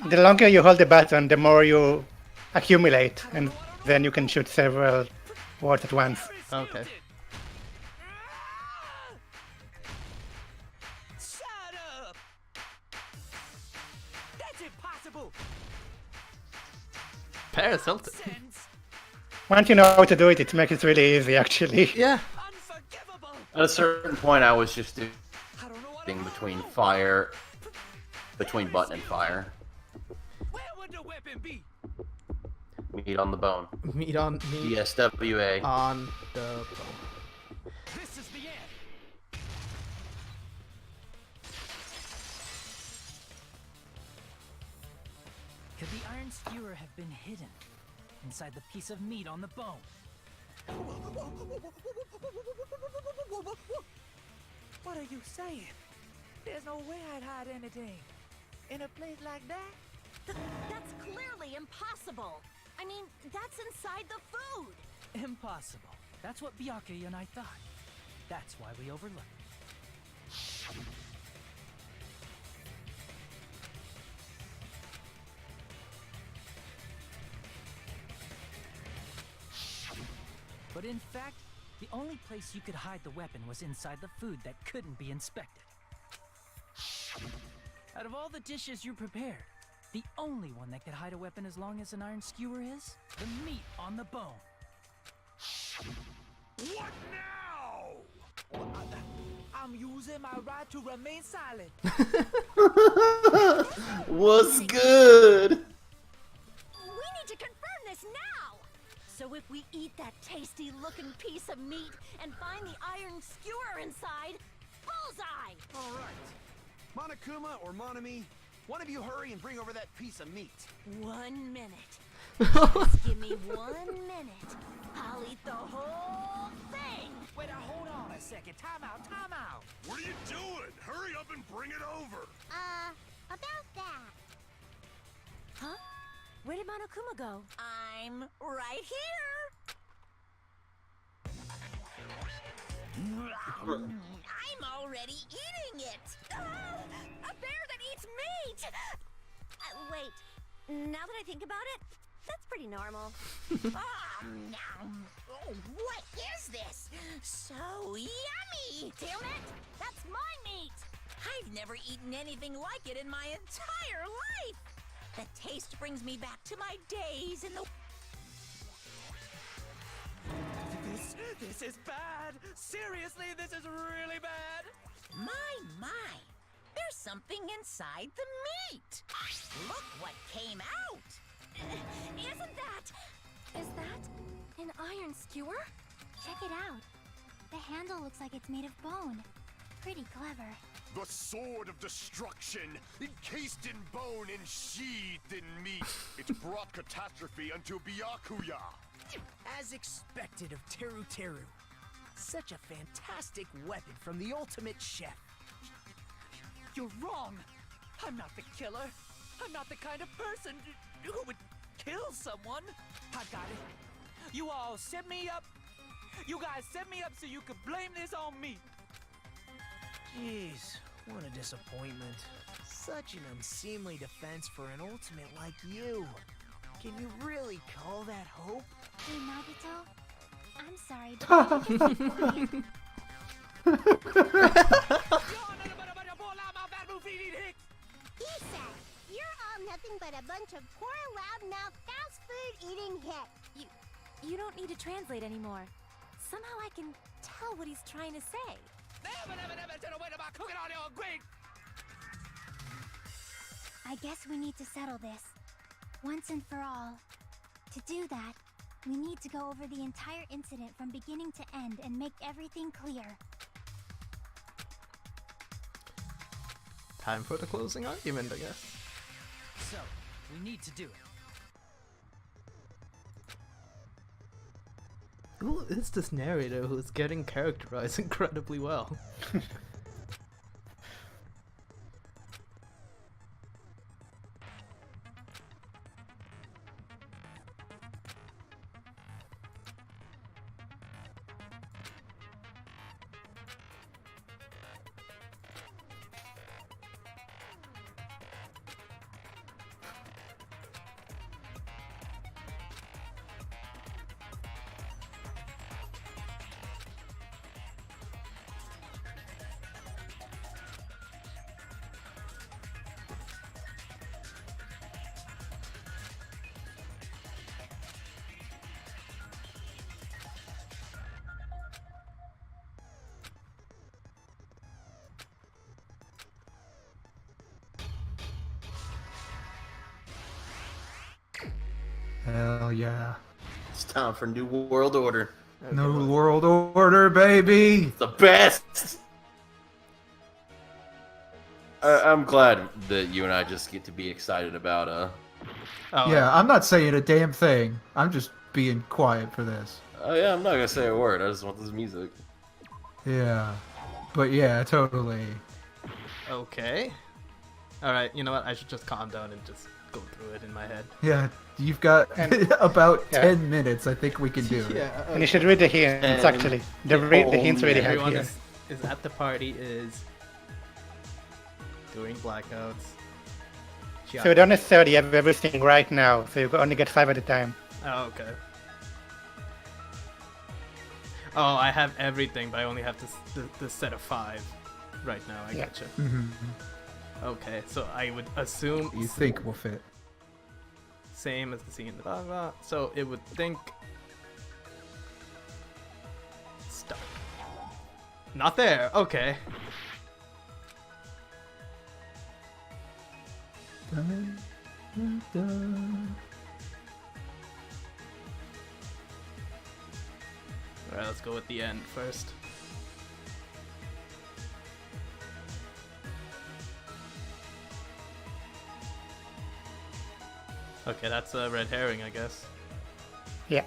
The longer you hold the button, the more you accumulate, and then you can shoot several wards at once. Okay. Shut up! That's impossible! Paris Hilton. Once you know how to do it, it makes it really easy, actually. Yeah. At a certain point, I was just doing between fire, between button and fire. Where would the weapon be? Meat on the bone. Meat on meat. ESWA. On the bone. This is the end. Could the iron skewer have been hidden inside the piece of meat on the bone? What are you saying? There's no way I'd hide anything in a place like that. That's clearly impossible. I mean, that's inside the food. Impossible. That's what Byakuya and I thought. That's why we overlooked it. But in fact, the only place you could hide the weapon was inside the food that couldn't be inspected. Out of all the dishes you prepared, the only one that could hide a weapon as long as an iron skewer is the meat on the bone. What now? I'm using my right to remain silent. What's good? We need to confirm this now! So if we eat that tasty-looking piece of meat and find the iron skewer inside, bullseye! All right. Monokuma or Monami, one of you hurry and bring over that piece of meat. 1 minute. Just give me 1 minute. I'll eat the whole thing! Wait, hold on a second. Time out, time out. What are you doing? Hurry up and bring it over. About that. Huh? Where did Monokuma go? I'm right here! I'm already eating it! A bear that eats meat! Wait, now that I think about it, that's pretty normal. Oh, what is this? So yummy! Damn it! That's my meat! I've never eaten anything like it in my entire life! The taste brings me back to my days in the... This is bad! Seriously, this is really bad! My! There's something inside the meat! Look what came out! Is that an iron skewer? Check it out. The handle looks like it's made of bone. Pretty clever. The sword of destruction, encased in bone and sheathed in meat. It's brought catastrophe unto Byakuya. As expected of Teru Teru. Such a fantastic weapon from the ultimate chef. You're wrong! I'm not the killer! I'm not the kind of person who would kill someone! I got it! You all set me up! You guys set me up so you could blame this on me! Jeez, what a disappointment. Such an unseemly defense for an ultimate like you. Can you really call that hope? Hey, Nagito. I'm sorry, but He said, you're all nothing but a bunch of poor, loud-mouthed, fast-food-eating hicks. you don't need to translate anymore. Somehow I can tell what he's trying to say. I guess we need to settle this, once and for all. To do that, we need to go over the entire incident from beginning to end and make everything clear. Time for the closing argument, I guess. So, we need to do it. Who is this narrator who's getting characterized incredibly well? Hell yeah. It's time for New World Order. New World Order, baby! The best! I'm glad that you and I just get to be excited about Yeah, I'm not saying a damn thing. I'm just being quiet for this. Oh yeah, I'm not gonna say a word. I just want this music. Yeah. But yeah, totally. Okay. Alright, you know what? I should just calm down and just go through it in my head. Yeah, you've got about Yeah. 10 minutes. I think we can do it. Yeah, And you should read the hints, actually. The hints really help Everyone here. is at the party, is doing blackouts. So you don't necessarily have everything right now, so you only get 5 at a time. Oh, okay. Oh, I have everything, but I only have the set of 5 right now. I Yeah. gotcha. Mhm. Okay, so I would assume You think will fit. same as the scene in the blah blah. So it would think stuck. Not there. Okay. Dun, dun, dun. All right, let's go with the end first. Okay, that's a red herring, I guess. Yeah.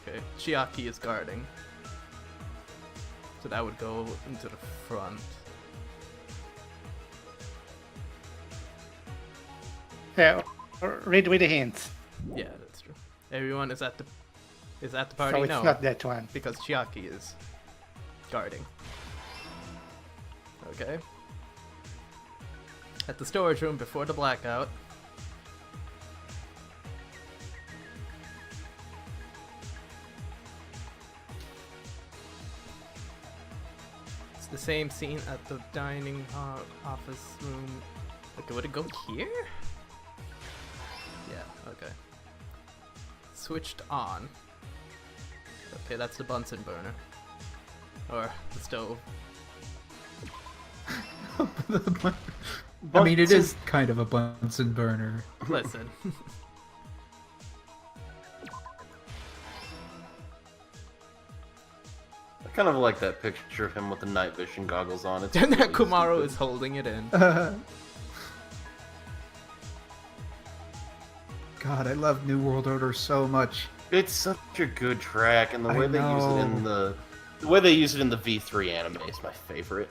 Okay, Chiaki is guarding. So that would go into the front. Yeah, read the hints. Yeah, that's true. Everyone is at the party? So it's No, not that one. because Chiaki is guarding. Okay. At the storage room before the blackout. It's the same scene at the dining office room. Okay, would it go here? Yeah, okay. Switched on. Okay, that's the Bunsen burner. Or the stove. I mean, it is kind of a Bunsen burner. Listen. I kind of like that picture of him with the night vision goggles on. It's And really Kumaro stupid. is holding it in. God, I love New World Order so much. It's such a good track, and the I way they use it in know. the way they use it in the V3 anime is my favorite.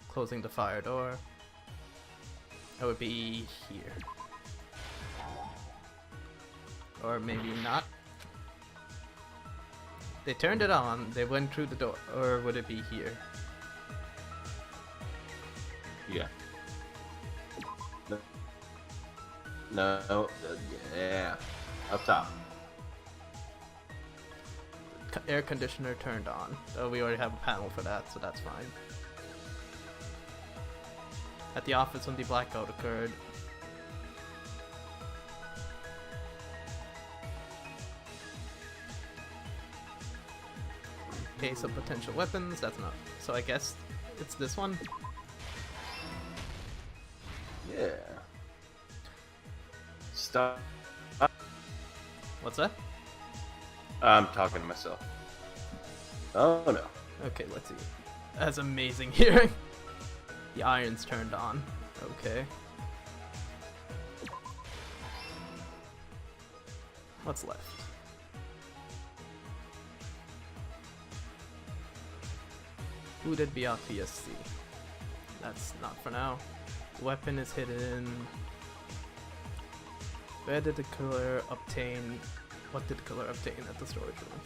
Closing the fire door. That would be here. Or maybe not. They turned it on, they went through the door. Or would it be here? Yeah. No, yeah, up top. Air conditioner turned on. Oh, we already have a panel for that, so that's fine. At the office when the blackout occurred. Case of potential weapons, that's not. So I guess it's this one? Yeah. Stop. What's that? I'm talking to myself. Oh no. Okay, let's see. That's amazing hearing. The iron's turned on. Okay. What's left? Who did Byakuya see? That's not for now. Weapon is hidden. Where did the killer obtain? What did the killer obtain at the storage room?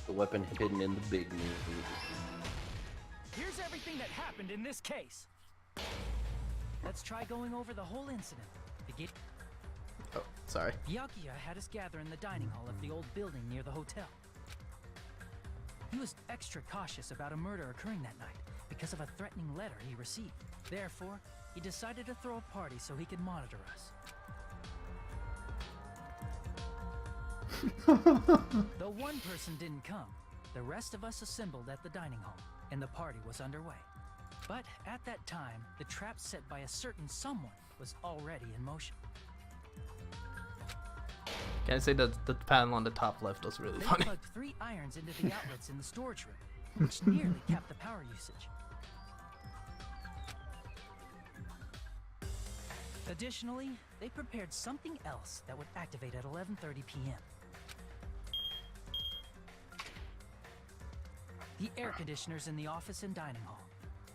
The weapon hidden in the big movie. Here's everything that happened in this case. Let's try going over the whole incident. Oh, sorry. Byakuya had us gather in the dining hall of the old building near the hotel. He was extra cautious about a murder occurring that night because of a threatening letter he received. Therefore, he decided to throw a party so he could monitor us. Though one person didn't come, the rest of us assembled at the dining hall, and the party was underway. But at that time, the trap set by a certain someone was already in motion. Can I say that the panel on the top left was really They funny? plugged 3 irons into the outlets in the storage room, which nearly capped the power usage. Additionally, they prepared something else that would activate at 11:30 p.m. The air conditioners in the office and dining hall.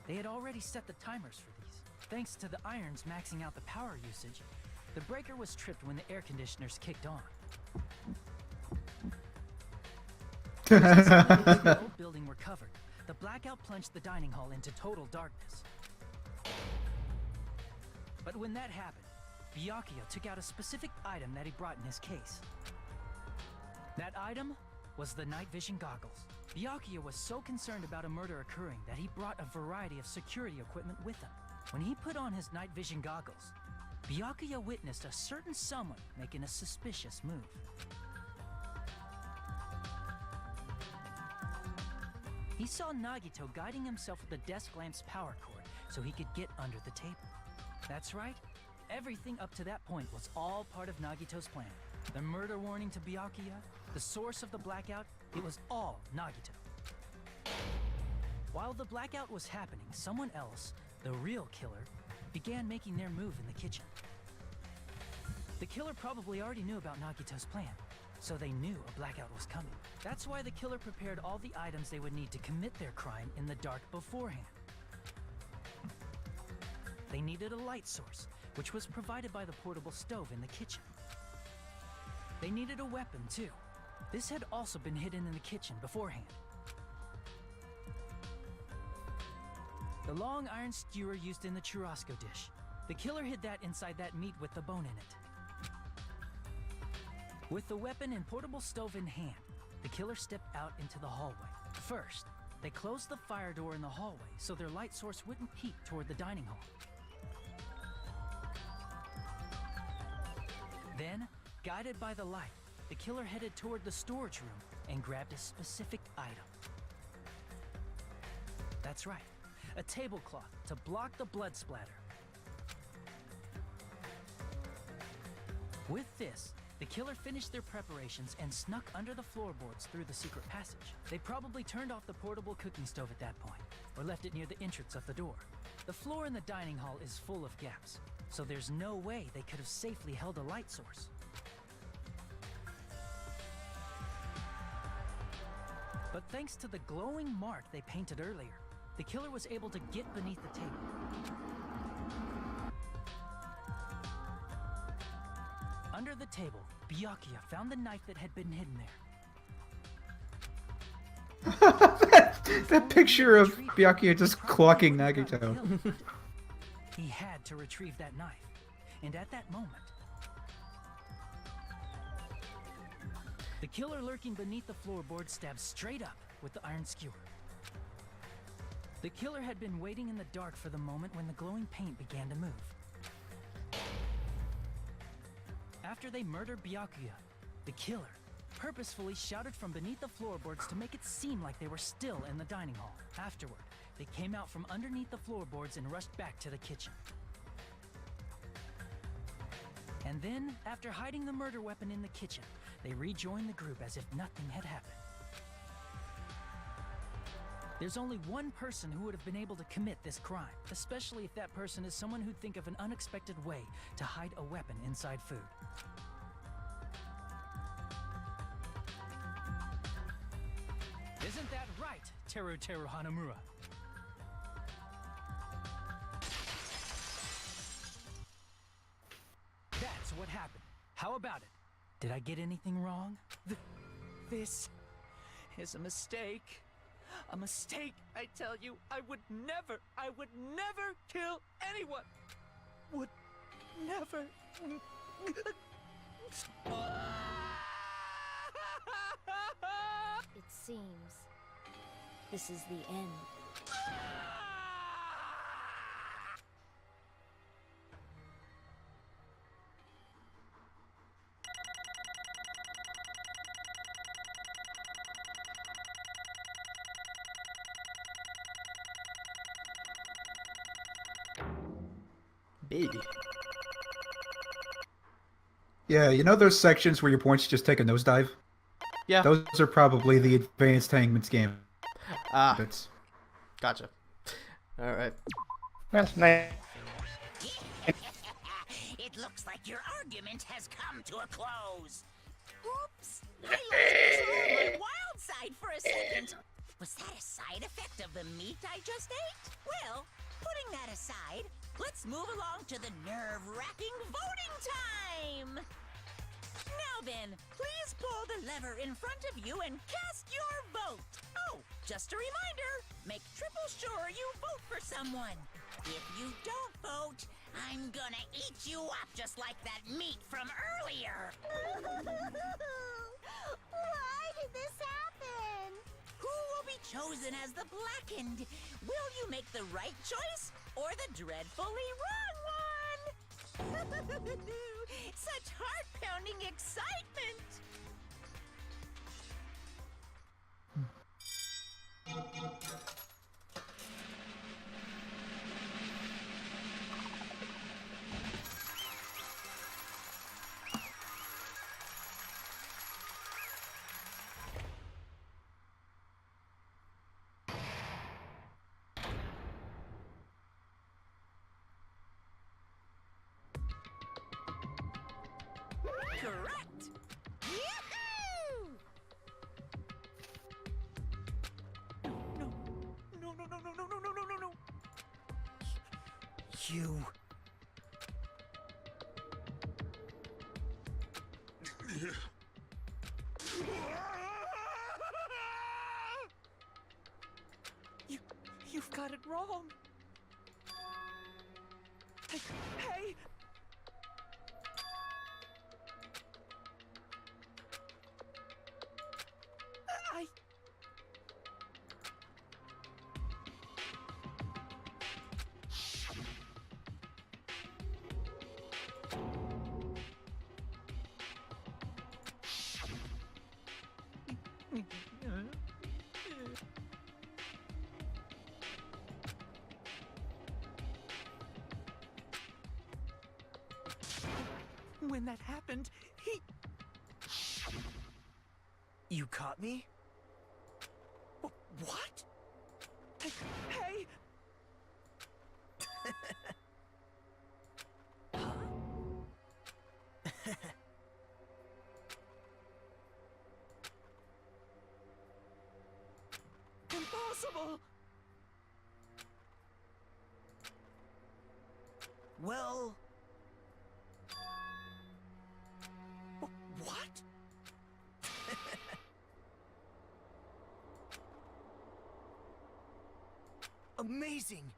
They had already set the timers for these. Thanks to the irons maxing out the power usage, the breaker was tripped when the air conditioners kicked on. The whole building were covered. The blackout plunged the dining hall into total darkness. But when that happened, Byakuya took out a specific item that he brought in his case. That item was the night vision goggles. Byakuya was so concerned about a murder occurring that he brought a variety of security equipment with him. When he put on his night vision goggles, Byakuya witnessed a certain someone making a suspicious move. He saw Nagito guiding himself with the desk lamp's power cord so he could get under the table. That's right, everything up to that point was all part of Nagito's plan. The murder warning to Byakuya, the source of the blackout, it was all Nagito. While the blackout was happening, someone else, the real killer, began making their move in the kitchen. The killer probably already knew about Nagito's plan, so they knew a blackout was coming. That's why the killer prepared all the items they would need to commit their crime in the dark beforehand. They needed a light source, which was provided by the portable stove in the kitchen. They needed a weapon, too. This had also been hidden in the kitchen beforehand. The long iron skewer used in the churrasco dish. The killer hid that inside that meat with the bone in it. With the weapon and portable stove in hand, the killer stepped out into the hallway. First, they closed the fire door in the hallway so their light source wouldn't peek toward the dining hall. Then, guided by the light, the killer headed toward the storage room and grabbed a specific item. That's right, a tablecloth to block the blood splatter. With this, the killer finished their preparations and snuck under the floorboards through the secret passage. They probably turned off the portable cooking stove at that point, or left it near the entrance of the door. The floor in the dining hall is full of gaps, so there's no way they could have safely held a light source. But thanks to the glowing mark they painted earlier, the killer was able to get beneath the table. under the table, Byakuya found the knife that had been hidden there. That picture of Byakuya just clocking Nagito. He had to retrieve that knife, and at that moment, the killer lurking beneath the floorboard stabbed straight up with the iron skewer. The killer had been waiting in the dark for the moment when the glowing paint began to move. After they murdered Byakuya, the killer purposefully shouted from beneath the floorboards to make it seem like they were still in the dining hall. Afterward, they came out from underneath the floorboards and rushed back to the kitchen. And then, after hiding the murder weapon in the kitchen, they rejoined the group as if nothing had happened. There's only one person who would have been able to commit this crime, especially if that person is someone who'd think of an unexpected way to hide a weapon inside food. Isn't that right, Teru Hanamura? That's what happened. How about it? Did I get anything wrong? This is a mistake. A mistake, I tell you. I would never kill anyone. Would never. It seems this is the end. Baby. Yeah, you know those sections where your points just take a nosedive? Yeah. Those are probably the advanced hangman's game. That's... Gotcha. Alright. That's nice. It looks like your argument has come to a close. Oops! I lost control of my wild side for a second. Was that a side effect of the meat I just ate? Well, putting that aside, let's move along to the nerve-wracking voting time! Now then, please pull the lever in front of you and cast your vote. Oh, just a reminder, make triple sure you vote for someone. If you don't vote, I'm gonna eat you up just like that meat from earlier. Why did this happen? Who will be chosen as the blackened? Will you make the right choice or the dreadfully wrong one? Such heart-pounding excitement! Correct! Yahoo! No. You. You've got it wrong. Hey! When that happened, he... You caught me? What? Hey! Impossible! Well... Amazing!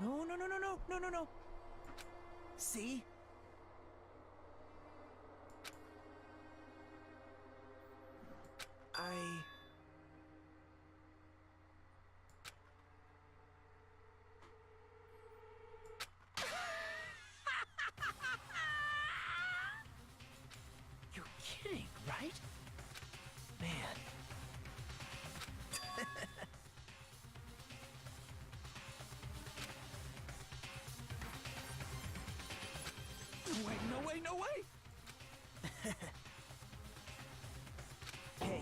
No, no, no, no, no, no, no, no. See? You're kidding, right? Man. No way, no way, no way! Hey.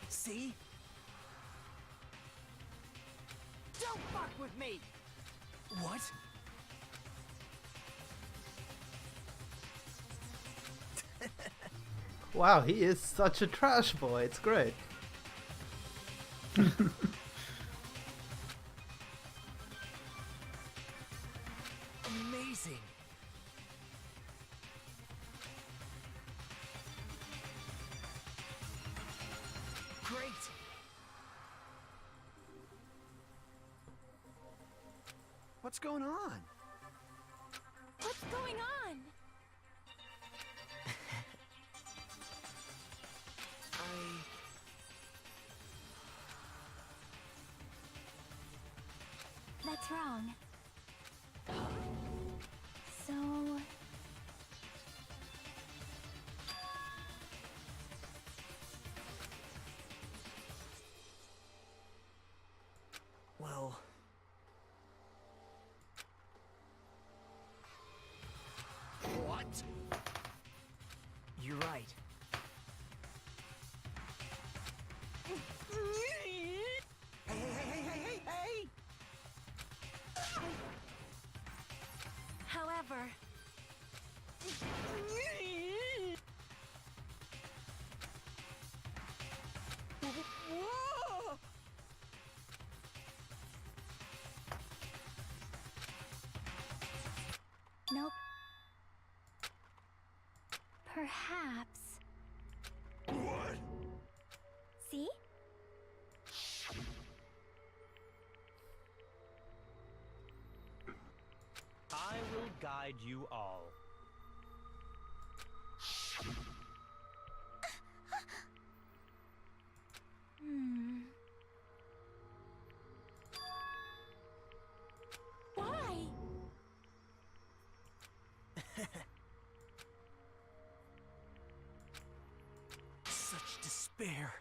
See? Don't fuck with me! What? Wow, he is such a trash boy. It's great. Amazing! Great! What's going on? What's going on? That's wrong. So... Well... What? You're right. Hey, hey, hey, hey, hey, hey! However... Whoa! Nope. Perhaps... What? See? I will guide you all. Hmm... Why? Such despair.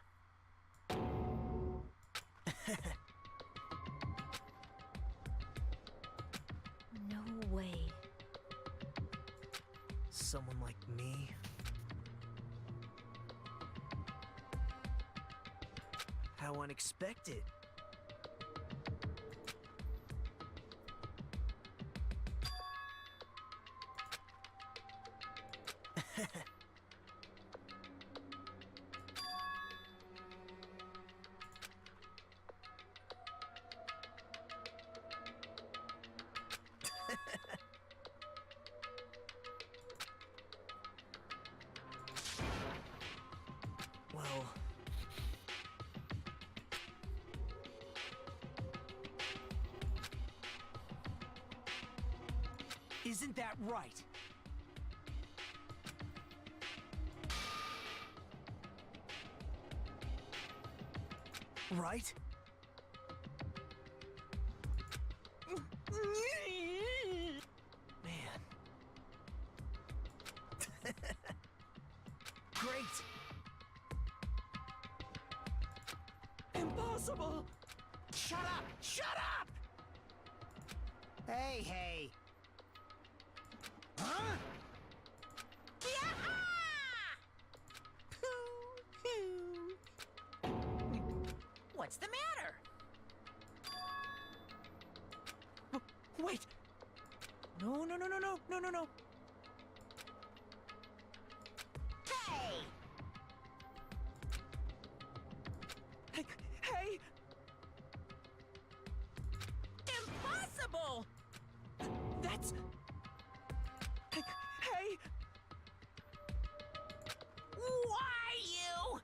No way. Someone like me? How unexpected. Well... Isn't that right? Right? Man. Great! Impossible! Shut up! Shut up! Hey, hey! Huh? What's the matter? Wait! No, no, no, no, no, no, no, no! Hey! trouble! That's... Hey! Why, you?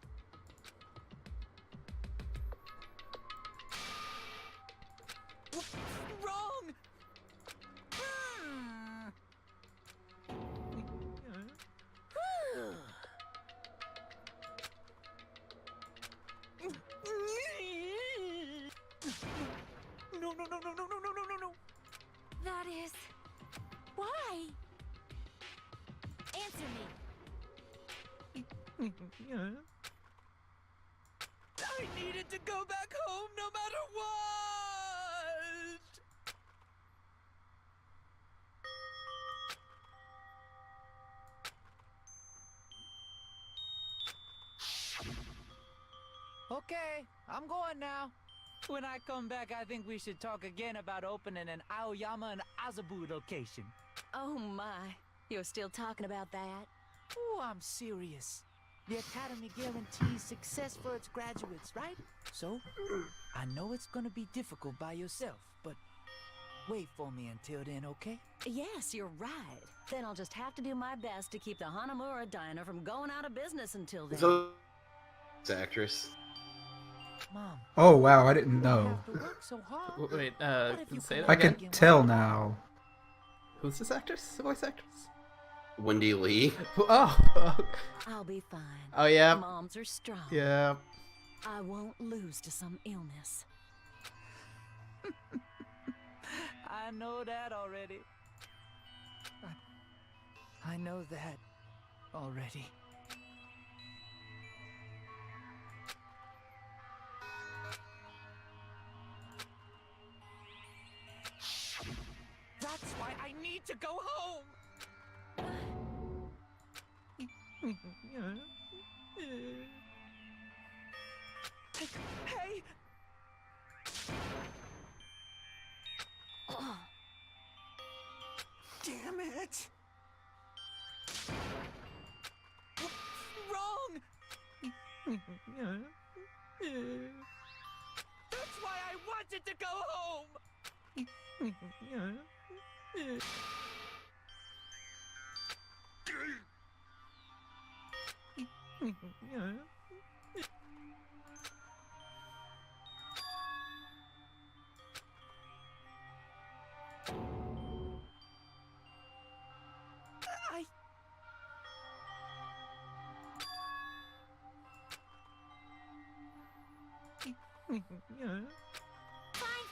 Wrong! No, no, no, no, no, no, no, no, no, no! That is... Why? Answer me. I needed to go back home no matter what! Okay, I'm going now. When I come back, I think we should talk again about opening an Aoyama and Azabu location. Oh my, you're still talking about that? Oh, I'm serious. The Academy guarantees success for its graduates, right? So, I know it's gonna be difficult by yourself, but wait for me until then, okay? Yes, you're right. Then I'll just have to do my best to keep the Hanamura Diner from going out of business until then. So, this actress. Mom. Oh wow, I didn't know. So hard. Wait, say that I again? can tell now. Who's this actress? The voice actress? Wendy Lee. Oh. I'll be fine. Oh yeah. Moms are strong. Yeah. I won't lose to some illness. I know that already. I know that already. That's why I need to go home! Hey! Damn it! Wrong! That's why I wanted to go home!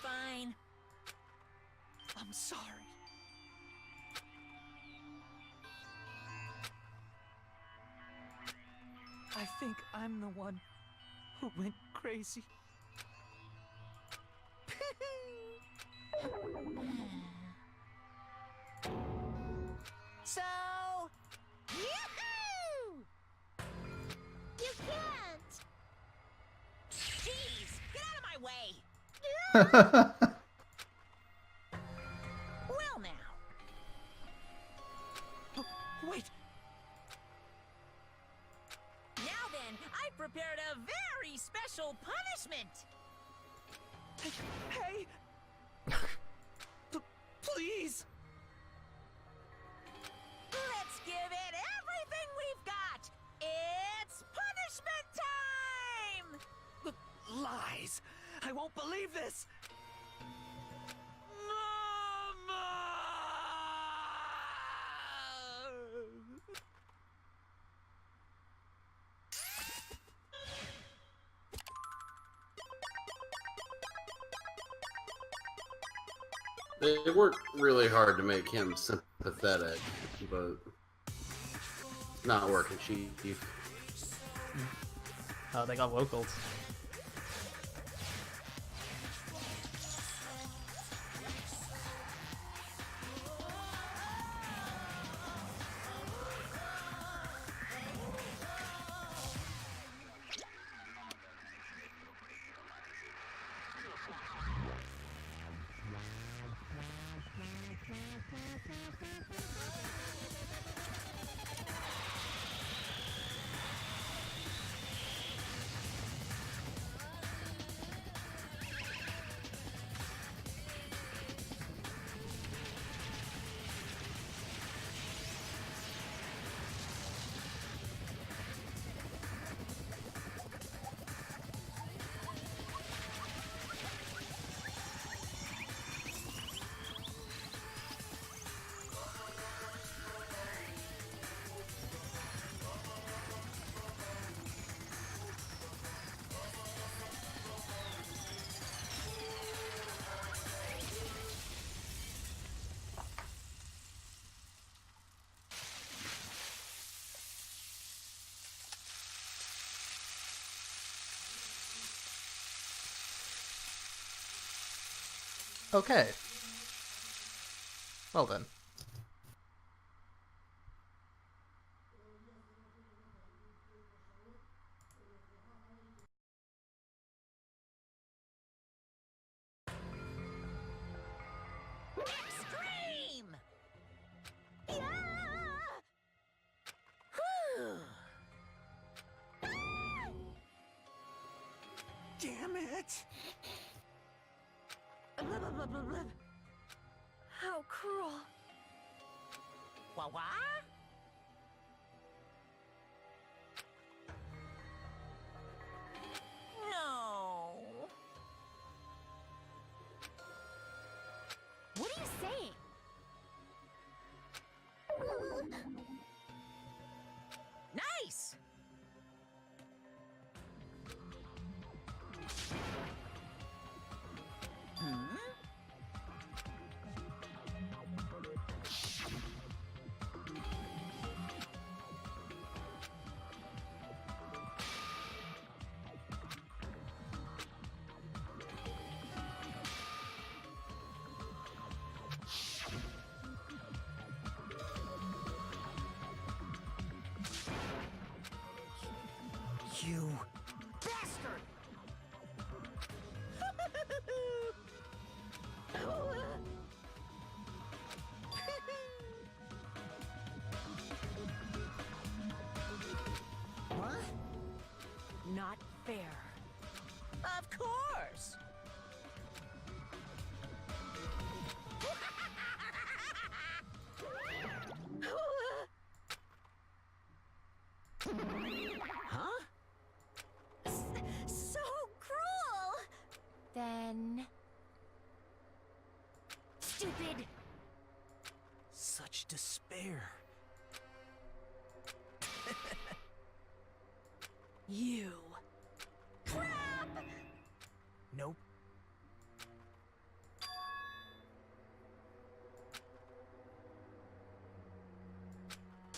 Fine. I'm sorry. I think I'm the one who went crazy. So, Yoo-hoo! You can't! jeez, get out of my way! Well now. Wait! Now then, I've prepared a very special punishment! Hey! Please! Let's give it everything we've got! It's punishment time! Lies! I won't believe this! They worked really hard to make him sympathetic, but not working, Chief. Oh, they got vocals. Okay. Well then. Extreme! Yeah! Whew. Damn it! How cruel. Wah wah? No. What are you saying? Nice! Hmm? You. Bastard! What? Not fair. Of course! Huh? So cruel! Then... Stupid! Such despair. You. Crap! Nope.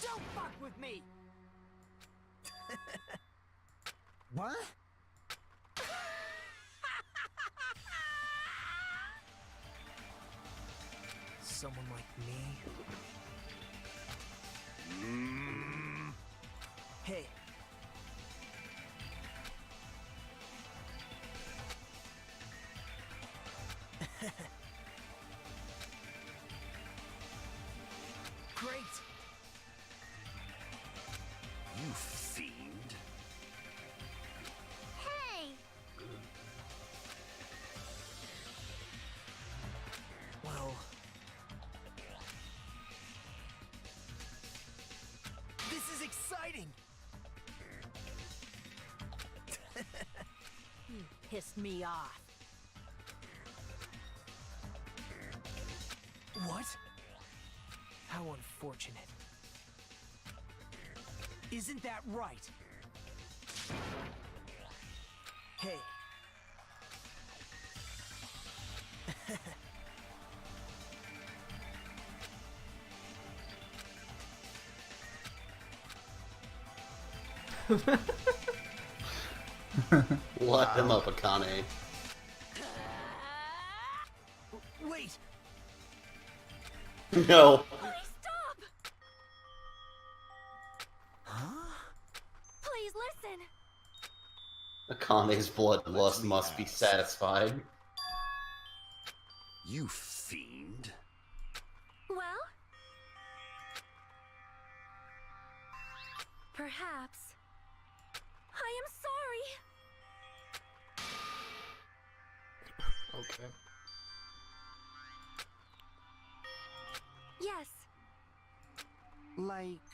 Don't fuck with me! What? Someone like me? Hey. Great. You fiend. Hey! Well... This is exciting! You pissed me off. What? How unfortunate. Isn't that right? Hey. Let them up, Akane. Wait! No. Please stop! Huh? Please listen! Akane's bloodlust must be satisfied. You fiend. Well? Perhaps. I am sorry! Okay. Yes. Like...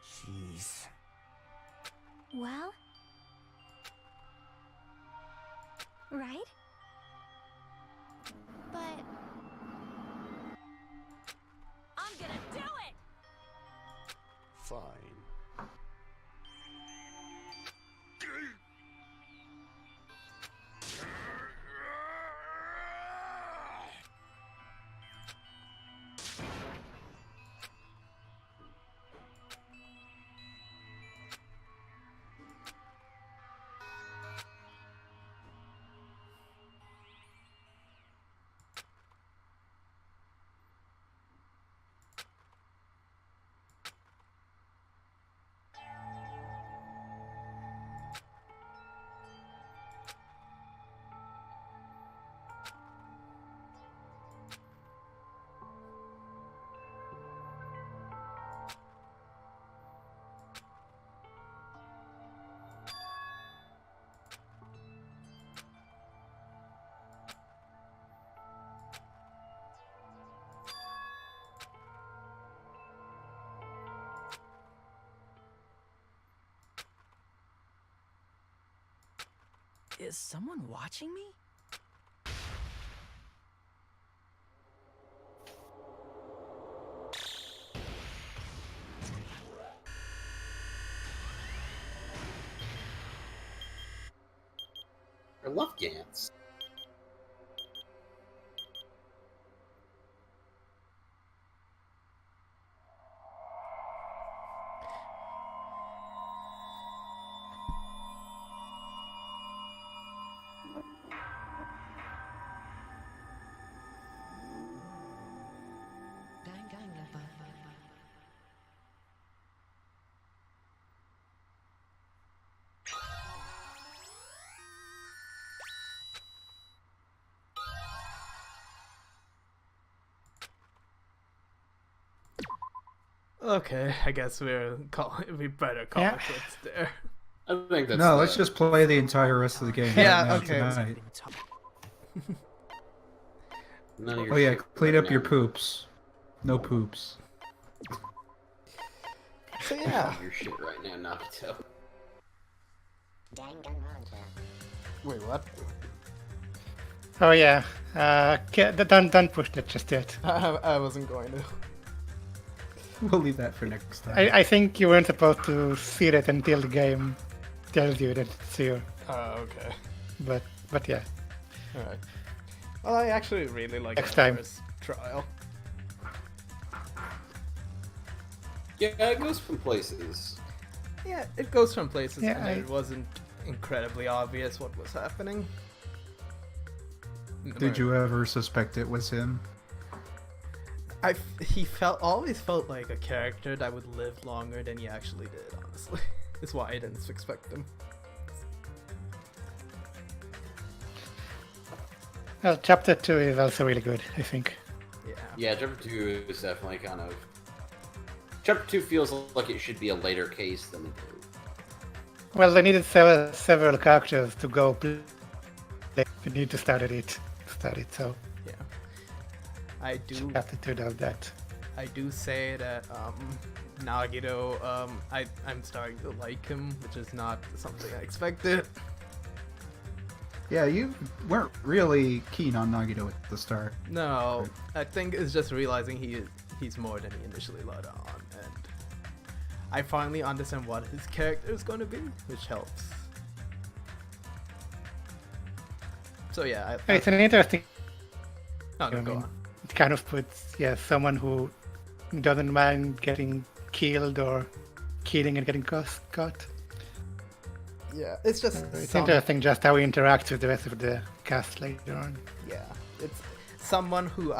Jeez. Well? Right? But... I'm gonna do it! Fine. Is someone watching me? I love Gantz. Okay, I guess we better call it quits there. I think that's No, let's just play the entire rest of the game. Yeah, right now okay. tonight. None of your Oh yeah, shit clean right up your now. poops. No poops. So yeah. Your shit right now, Nagito. Wait, what? Oh yeah. Don't push that just yet. I wasn't going to. We'll leave that for next time. I think you weren't supposed to see that until the game tells you that it's here. Oh, okay. But yeah. Alright. Well, I actually really like Next that time. first trial. Yeah, it goes from places. Yeah, it goes from places, Yeah, and it wasn't incredibly obvious what was happening. Did you ever suspect it was him? He always felt like a character that would live longer than he actually did, honestly. Is why I didn't expect him. Well, chapter 2 is also really good, I think. Yeah, chapter 2 is definitely kind of... Chapter 2 feels like it should be a later case than it is. Well, they needed several characters to go play. They need to start it, so... Yeah. I do... Chapter 2 does that. I do say that Nagito, I'm starting to like him, which is not something I expected. Yeah, you weren't really keen on Nagito at the start. No, I think it's just realizing he's more than he initially let on, and I finally understand what his character is going to be, which helps. So yeah, It's an interesting... No, go on. It kind of puts, someone who doesn't mind getting killed or killing and getting caught. Yeah, it's just It's interesting just how he interacts with the rest of the cast later on. Yeah, it's someone who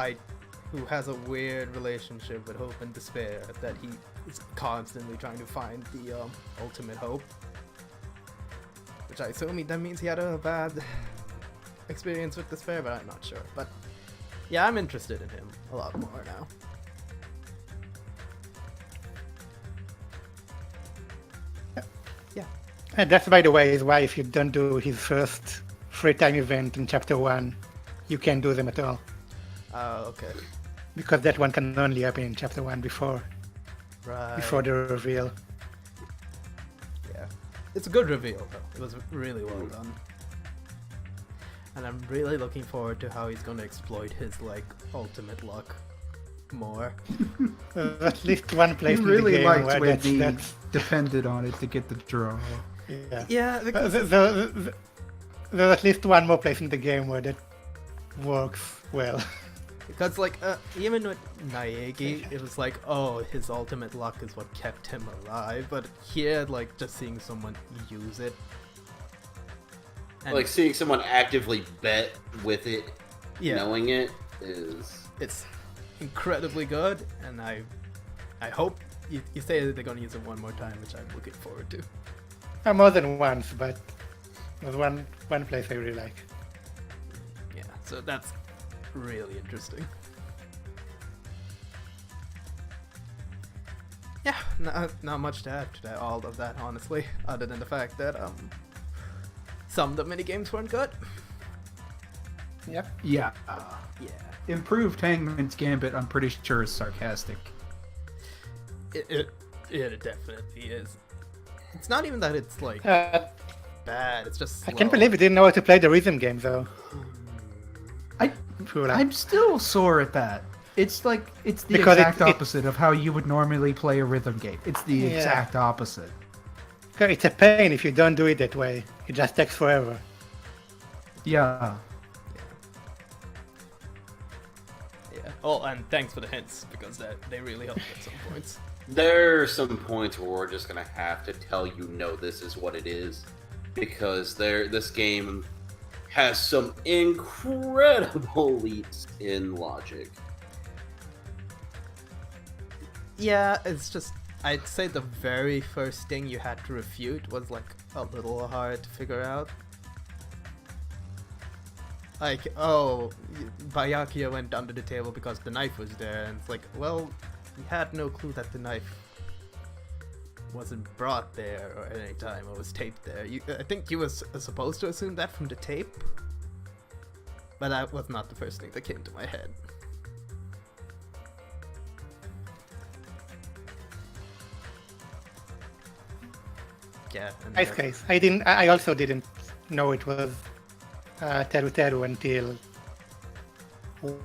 has a weird relationship with hope and despair, that he is constantly trying to find the ultimate hope. Which I assume that means he had a bad experience with despair, but I'm not sure. But yeah, I'm interested in him a lot more now. Yeah. And that's, by the way, is why if you don't do his first free time event in chapter 1, you can't do them at all. Okay. Because that one can only happen in chapter 1 before the reveal. Yeah. It's a good reveal, though. It was really well done. And I'm really looking forward to how he's going to exploit his, ultimate luck more. At least one place You in really the game liked where when he that's depended on it to get the draw. Yeah, because... there's at least one more place in the game where that works well. Because, even with Naegi, it was like, oh, his ultimate luck is what kept him alive. But here, just seeing someone use it. And seeing someone actively bet with it, Yeah. knowing it, is... It's incredibly good, and I hope you say that they're going to use it one more time, which I'm looking forward to. More than once, but there's one place I really like. Yeah, so that's really interesting. Yeah, not much to add to all of that, honestly, other than the fact that some of the minigames weren't good. Yep. Yeah. Yeah. Improved Hangman's Gambit, I'm pretty sure, is sarcastic. It definitely is. It's not even that it's bad. It's just I can't slow. believe you didn't know how to play the rhythm game, though. I'm still sore at that. It's the Because exact opposite of how you would normally play a rhythm game. It's the exact opposite. It's a pain if you don't do it that way. It just takes forever. Yeah. Yeah. Oh, and thanks for the hints, because they really help at some points. There are some points where we're just gonna have to tell you, no, this is what it is, because this game has some incredible leaps in logic. Yeah, it's just, I'd say the very first thing you had to refute was like a little hard to figure out. Like, oh, Byakuya went under the table because the knife was there, and it's like, well, you had no clue that the knife wasn't brought there or any time or was taped there. I think you was supposed to assume that from the tape, but that was not the first thing that came to my head. Yeah. Nice case. I also didn't know it was Teru Teru until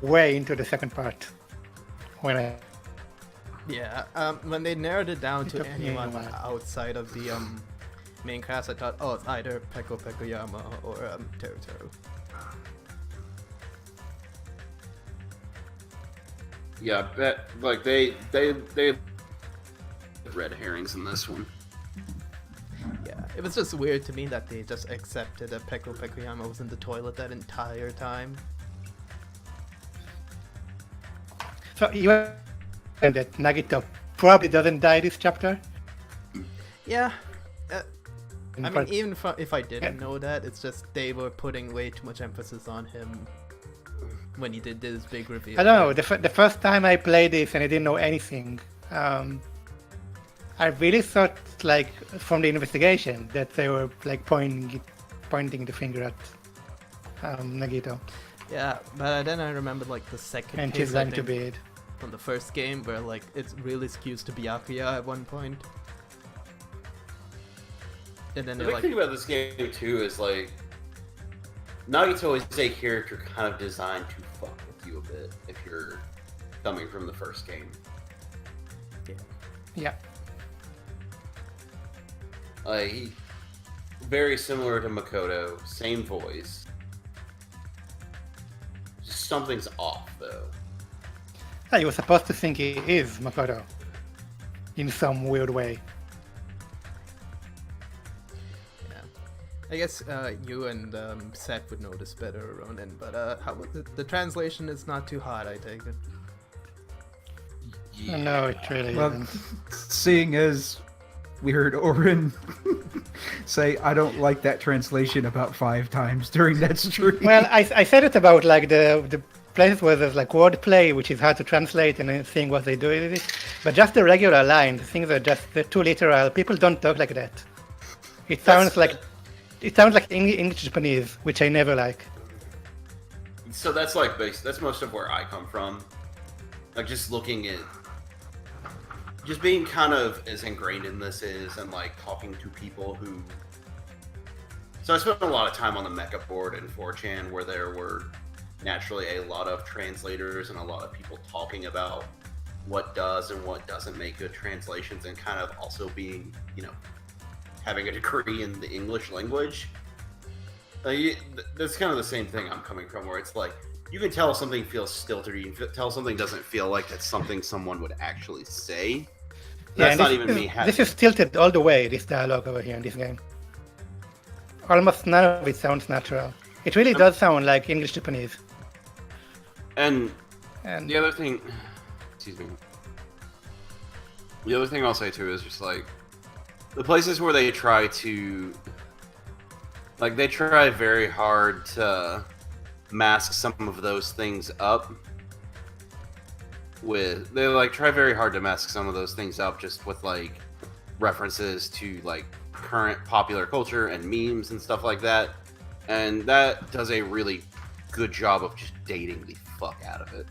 way into the second part. When they narrowed it down to anyone outside of the main cast, I thought, oh, it's either Peko Pekoyama or Teru Teru. Yeah, like they red herrings in this one. Yeah, it was just weird to me that they just accepted that Peko Pekoyama was in the toilet that entire time. So you and that Nagito probably doesn't die this chapter. Yeah. I mean, even if I didn't know that, it's just they were putting way too much emphasis on him when he did this big reveal. I don't know. The first time I played this and I didn't know anything, I really thought, like, from the investigation, that they were like pointing the finger at Nagito. Yeah, but then I remembered like the second and case, he's going to be it. From the first game, where like it really skews to Byakuya at one point. And then the big thing about this game too is like Nagito is a character kind of designed to fuck with you a bit if you're coming from the first game. Yeah. He very similar to Makoto, same voice. Just something's off though. You were supposed to think he is Makoto in some weird way. I guess you and Seth would know this better, Ronan, but how the translation is not too hot, I take it. Yeah. No, it really isn't. Seeing as we heard Orin say, I don't like that translation about 5 times during that stream. Well, I said it about like the places where there's like wordplay, which is hard to translate and seeing what they do with it. But just the regular lines, things are just they're too literal. People don't talk like that. It sounds like English Japanese, which I never like. So that's like that's most of where I come from. Like just looking at, just being kind of as ingrained in this is, and like talking to people who. So I spent a lot of time on the Mecha board and 4chan, where there were naturally a lot of translators and a lot of people talking about what does and what doesn't make good translations, and kind of also being, having a degree in the English language. That's kind of the same thing I'm coming from, where it's like, you can tell something feels stilted, or you can tell something doesn't feel like it's something someone would actually say. That's not even me having. This is tilted all the way, this dialogue over here in this game. Almost none of it sounds natural. It really does sound like English Japanese. And the other thing, excuse me. The other thing I'll say too is just like, the places where they try to, like, they try very hard to mask some of those things up try very hard to mask some of those things up just with, like, references to, like, current popular culture and memes and stuff like that. And that does a really good job of just dating the fuck out of it.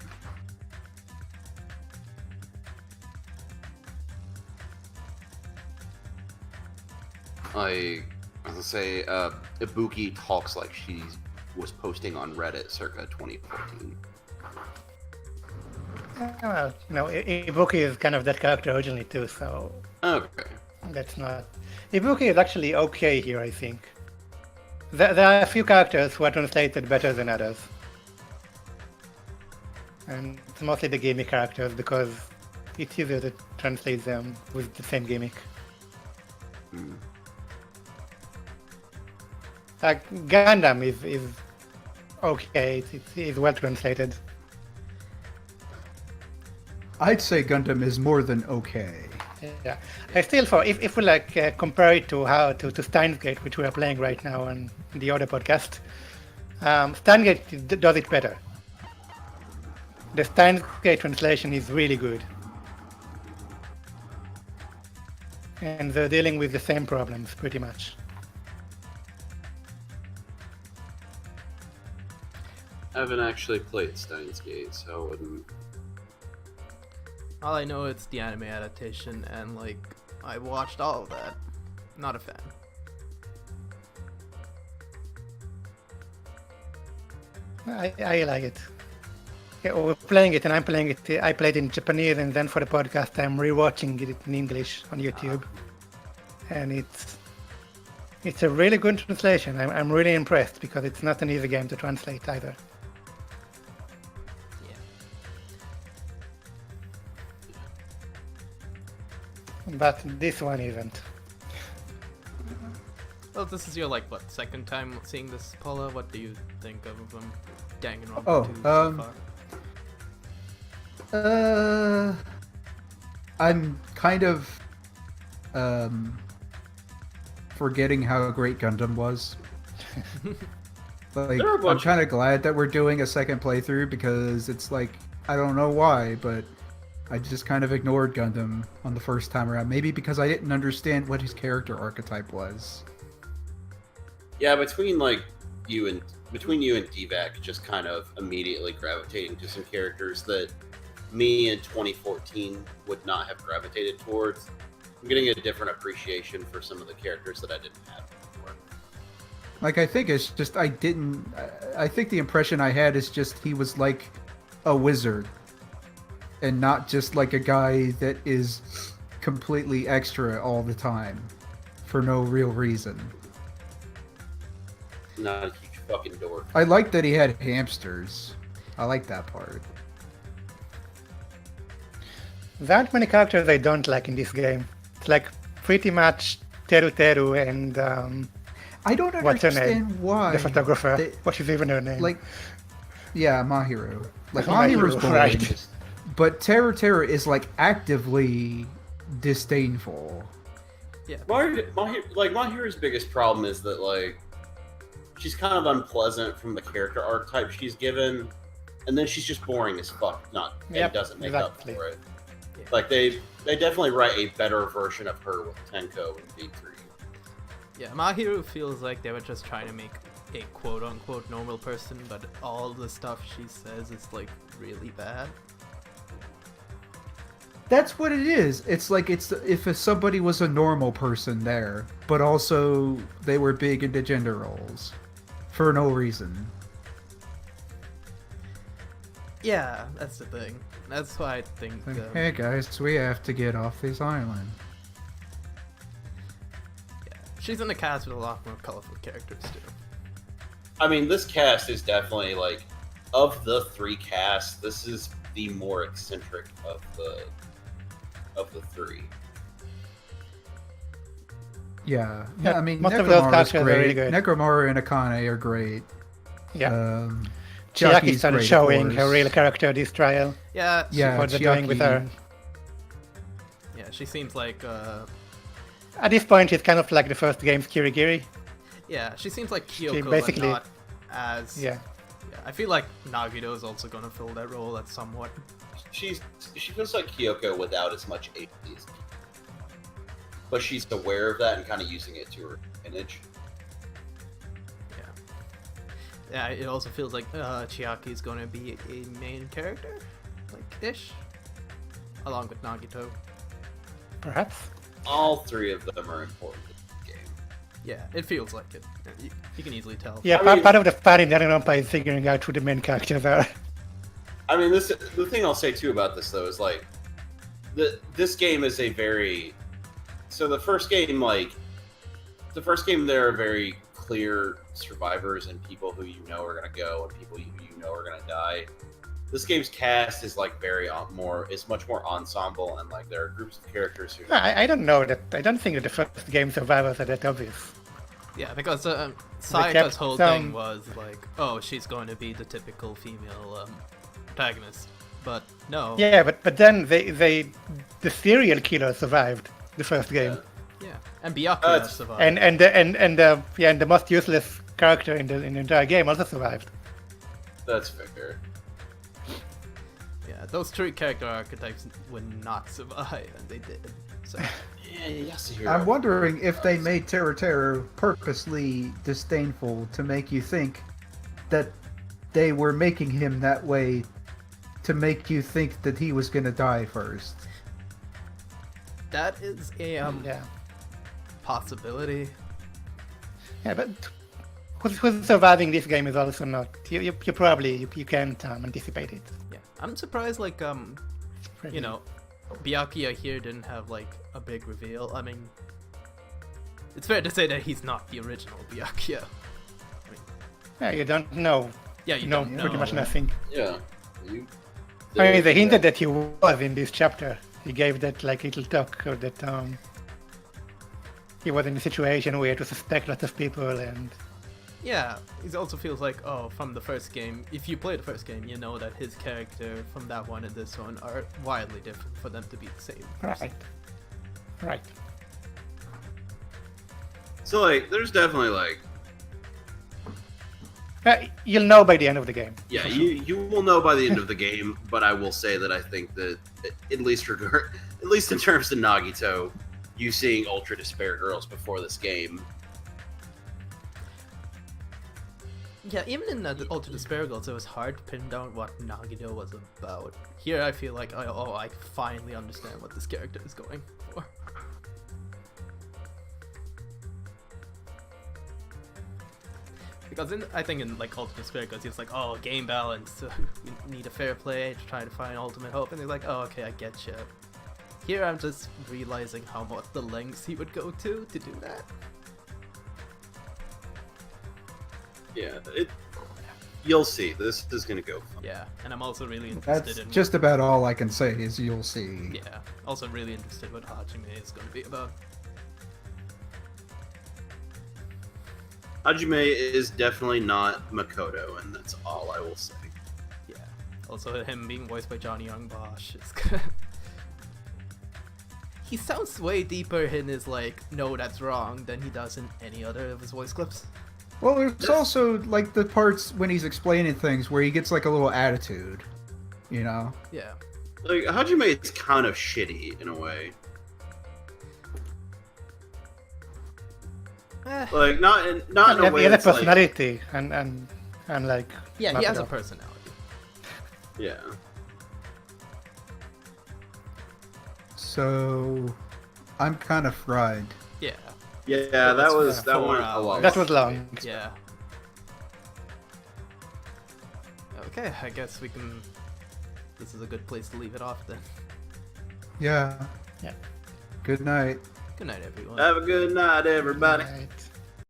Like, I was gonna say, Ibuki talks like she was posting on Reddit circa 2014. Well, Ibuki is kind of that character originally too, so Okay. that's not. Ibuki is actually okay here, I think. There are a few characters who are translated better than others. And it's mostly the gimmick characters because it's easier to translate them with the same gimmick. Like Gundam is okay, it's well translated. I'd say Gundam is more than okay. Yeah, I still for if we like compare it to Steins Gate, which we are playing right now on the other podcast, Steins Gate does it better. The Steins Gate translation is really good, and they're dealing with the same problems pretty much. I haven't actually played Steins Gate, so I wouldn't. All I know it's the anime adaptation, and like I watched all of that. Not a fan. I like it. Yeah, we're playing it, and I'm playing it. I played in Japanese, and then for the podcast, I'm rewatching it in English on YouTube, and it's a really good translation. I'm really impressed because it's not an easy game to translate either. But this one isn't. Well, this is your like what second time seeing this, Paula? What do you think of Danganronpa 2 so far? I'm kind of forgetting how great Gundam was. Like, I'm kind of glad that we're doing a second playthrough because it's like, I don't know why, but I just kind of ignored Gundam on the first time around. Maybe because I didn't understand what his character archetype was. Yeah, between you and DVAC just kind of immediately gravitating to some characters that me in 2014 would not have gravitated towards. I'm getting a different appreciation for some of the characters that I didn't have before. Like, I think it's just I think the impression I had is just he was like a wizard and not just like a guy that is completely extra all the time for no real reason. Not a huge fucking dork. I like that he had hamsters. I like that part. There aren't many characters I don't like in this game. It's like pretty much Teru Teru and I don't what's her name? understand why The photographer. What is even her name? Like, yeah, Mahiru. Like Mahiru, Mahiru's boring, right. but Teru is like actively disdainful. Yeah, Mahiru's biggest problem is that like she's kind of unpleasant from the character archetype she's given, and then she's just boring as fuck. And doesn't make up for it. Yeah. Like they definitely write a better version of her with Tenko and V3. Yeah, Mahiru feels like they were just trying to make a quote-unquote normal person, but all the stuff she says is like really bad. That's what it is. It's like if somebody was a normal person there, but also they were big into gender roles for no reason. Yeah, that's the thing. That's why I think. Hey guys, we have to get off this island. Yeah, she's in the cast with a lot more colorful characters too. I mean, this cast is definitely like, of the three casts, this is the more eccentric of the three. Yeah, I mean, most of those Nekomaru's characters are great. really good. Nekomaru and Akane are great. Yeah. Chiaki Chiaki's started great, showing of her course. real character this trial. Yeah, what they're doing with her. Yeah, she seems like. At this point, she's kind of like the first game's Kirigiri. Yeah, she seems like Kyoko, She basically- but not as. Yeah. I feel like Nagito is also gonna fill that role at somewhat. She feels like Kyoko without as much agency, but she's aware of that and kind of using it to her advantage. Yeah, it also feels like Chiaki is going to be a main character, like ish, along with Nagito. Perhaps. All three of them are important in the game. Yeah, it feels like it. You can easily tell. Yeah, part of the fun in Danganronpa is figuring out who the main characters are. I mean, the thing I'll say too about this though is like, this game is a very, so the first game there are very clear survivors and people who you know are gonna go and people you know are gonna die. This game's cast is like it's much more ensemble, and like there are groups of characters who. I don't know that. I don't think that the first game survivors are that obvious. Yeah, because Sayaka's whole thing was like, oh, she's going to be the typical female protagonist, but no. Yeah, but then the serial killer survived the first game. Yeah, and Byakuya survived. And the most useless character in the entire game also survived. That's fair. Yeah, those three character archetypes would not survive, and they did. So. I'm wondering if they made Teru purposely disdainful to make you think that they were making him that way to make you think that he was gonna die first. That is a possibility. Yeah, but who's surviving this game is also not. You probably can't anticipate it. Yeah, I'm surprised. Like you know, Byakuya here didn't have like a big reveal. I mean, it's fair to say that he's not the original Byakuya. Yeah, you don't know. Yeah, you know don't pretty know. much nothing. Yeah. I mean, they hinted that he was in this chapter. He gave that like little talk that he was in a situation where he had to suspect lots of people and. Yeah, it also feels like, oh, from the first game, if you play the first game, you know that his character from that one and this one are wildly different for them to be the same person. Right. So, like, there's definitely, like... You'll know by the end of the game. Yeah, you will know by the end of the game, but I will say that I think that, at least in terms of Nagito, you seeing Ultra Despair Girls before this game... Yeah, even in the Ultra Despair Girls, it was hard to pin down what Nagito was about. Here, I feel like, I finally understand what this character is going for. Because I think in like Ultra Despair Girls, it's like, oh, game balance, we need a fair play to try to find ultimate hope, and they're like, oh, okay, I get you. Here, I'm just realizing how much the lengths he would go to do that. Yeah, you'll see. This is gonna go fun. Yeah, and I'm also really interested That's just about all I can say is you'll see. Yeah, also really interested what Hajime is going to be about. Hajime is definitely not Makoto, and that's all I will say. Yeah, also him being voiced by Johnny Young Bosch is good. He sounds way deeper in his like, no, that's wrong, than he does in any other of his voice clips. Well, there's also like the parts when he's explaining things where he gets like a little attitude, you know? Yeah. Like, Hajime is kind of shitty in a way. Like, not in a way he has a that's personality and like... Yeah, he has a personality. Yeah. So, I'm kind of fried. Yeah. Yeah, that went a lot. That was long. Yeah. Okay, I guess we can... This is a good place to leave it off then. Yeah. Yeah. Good night. Good night, everyone. Have a good night, everybody. Right.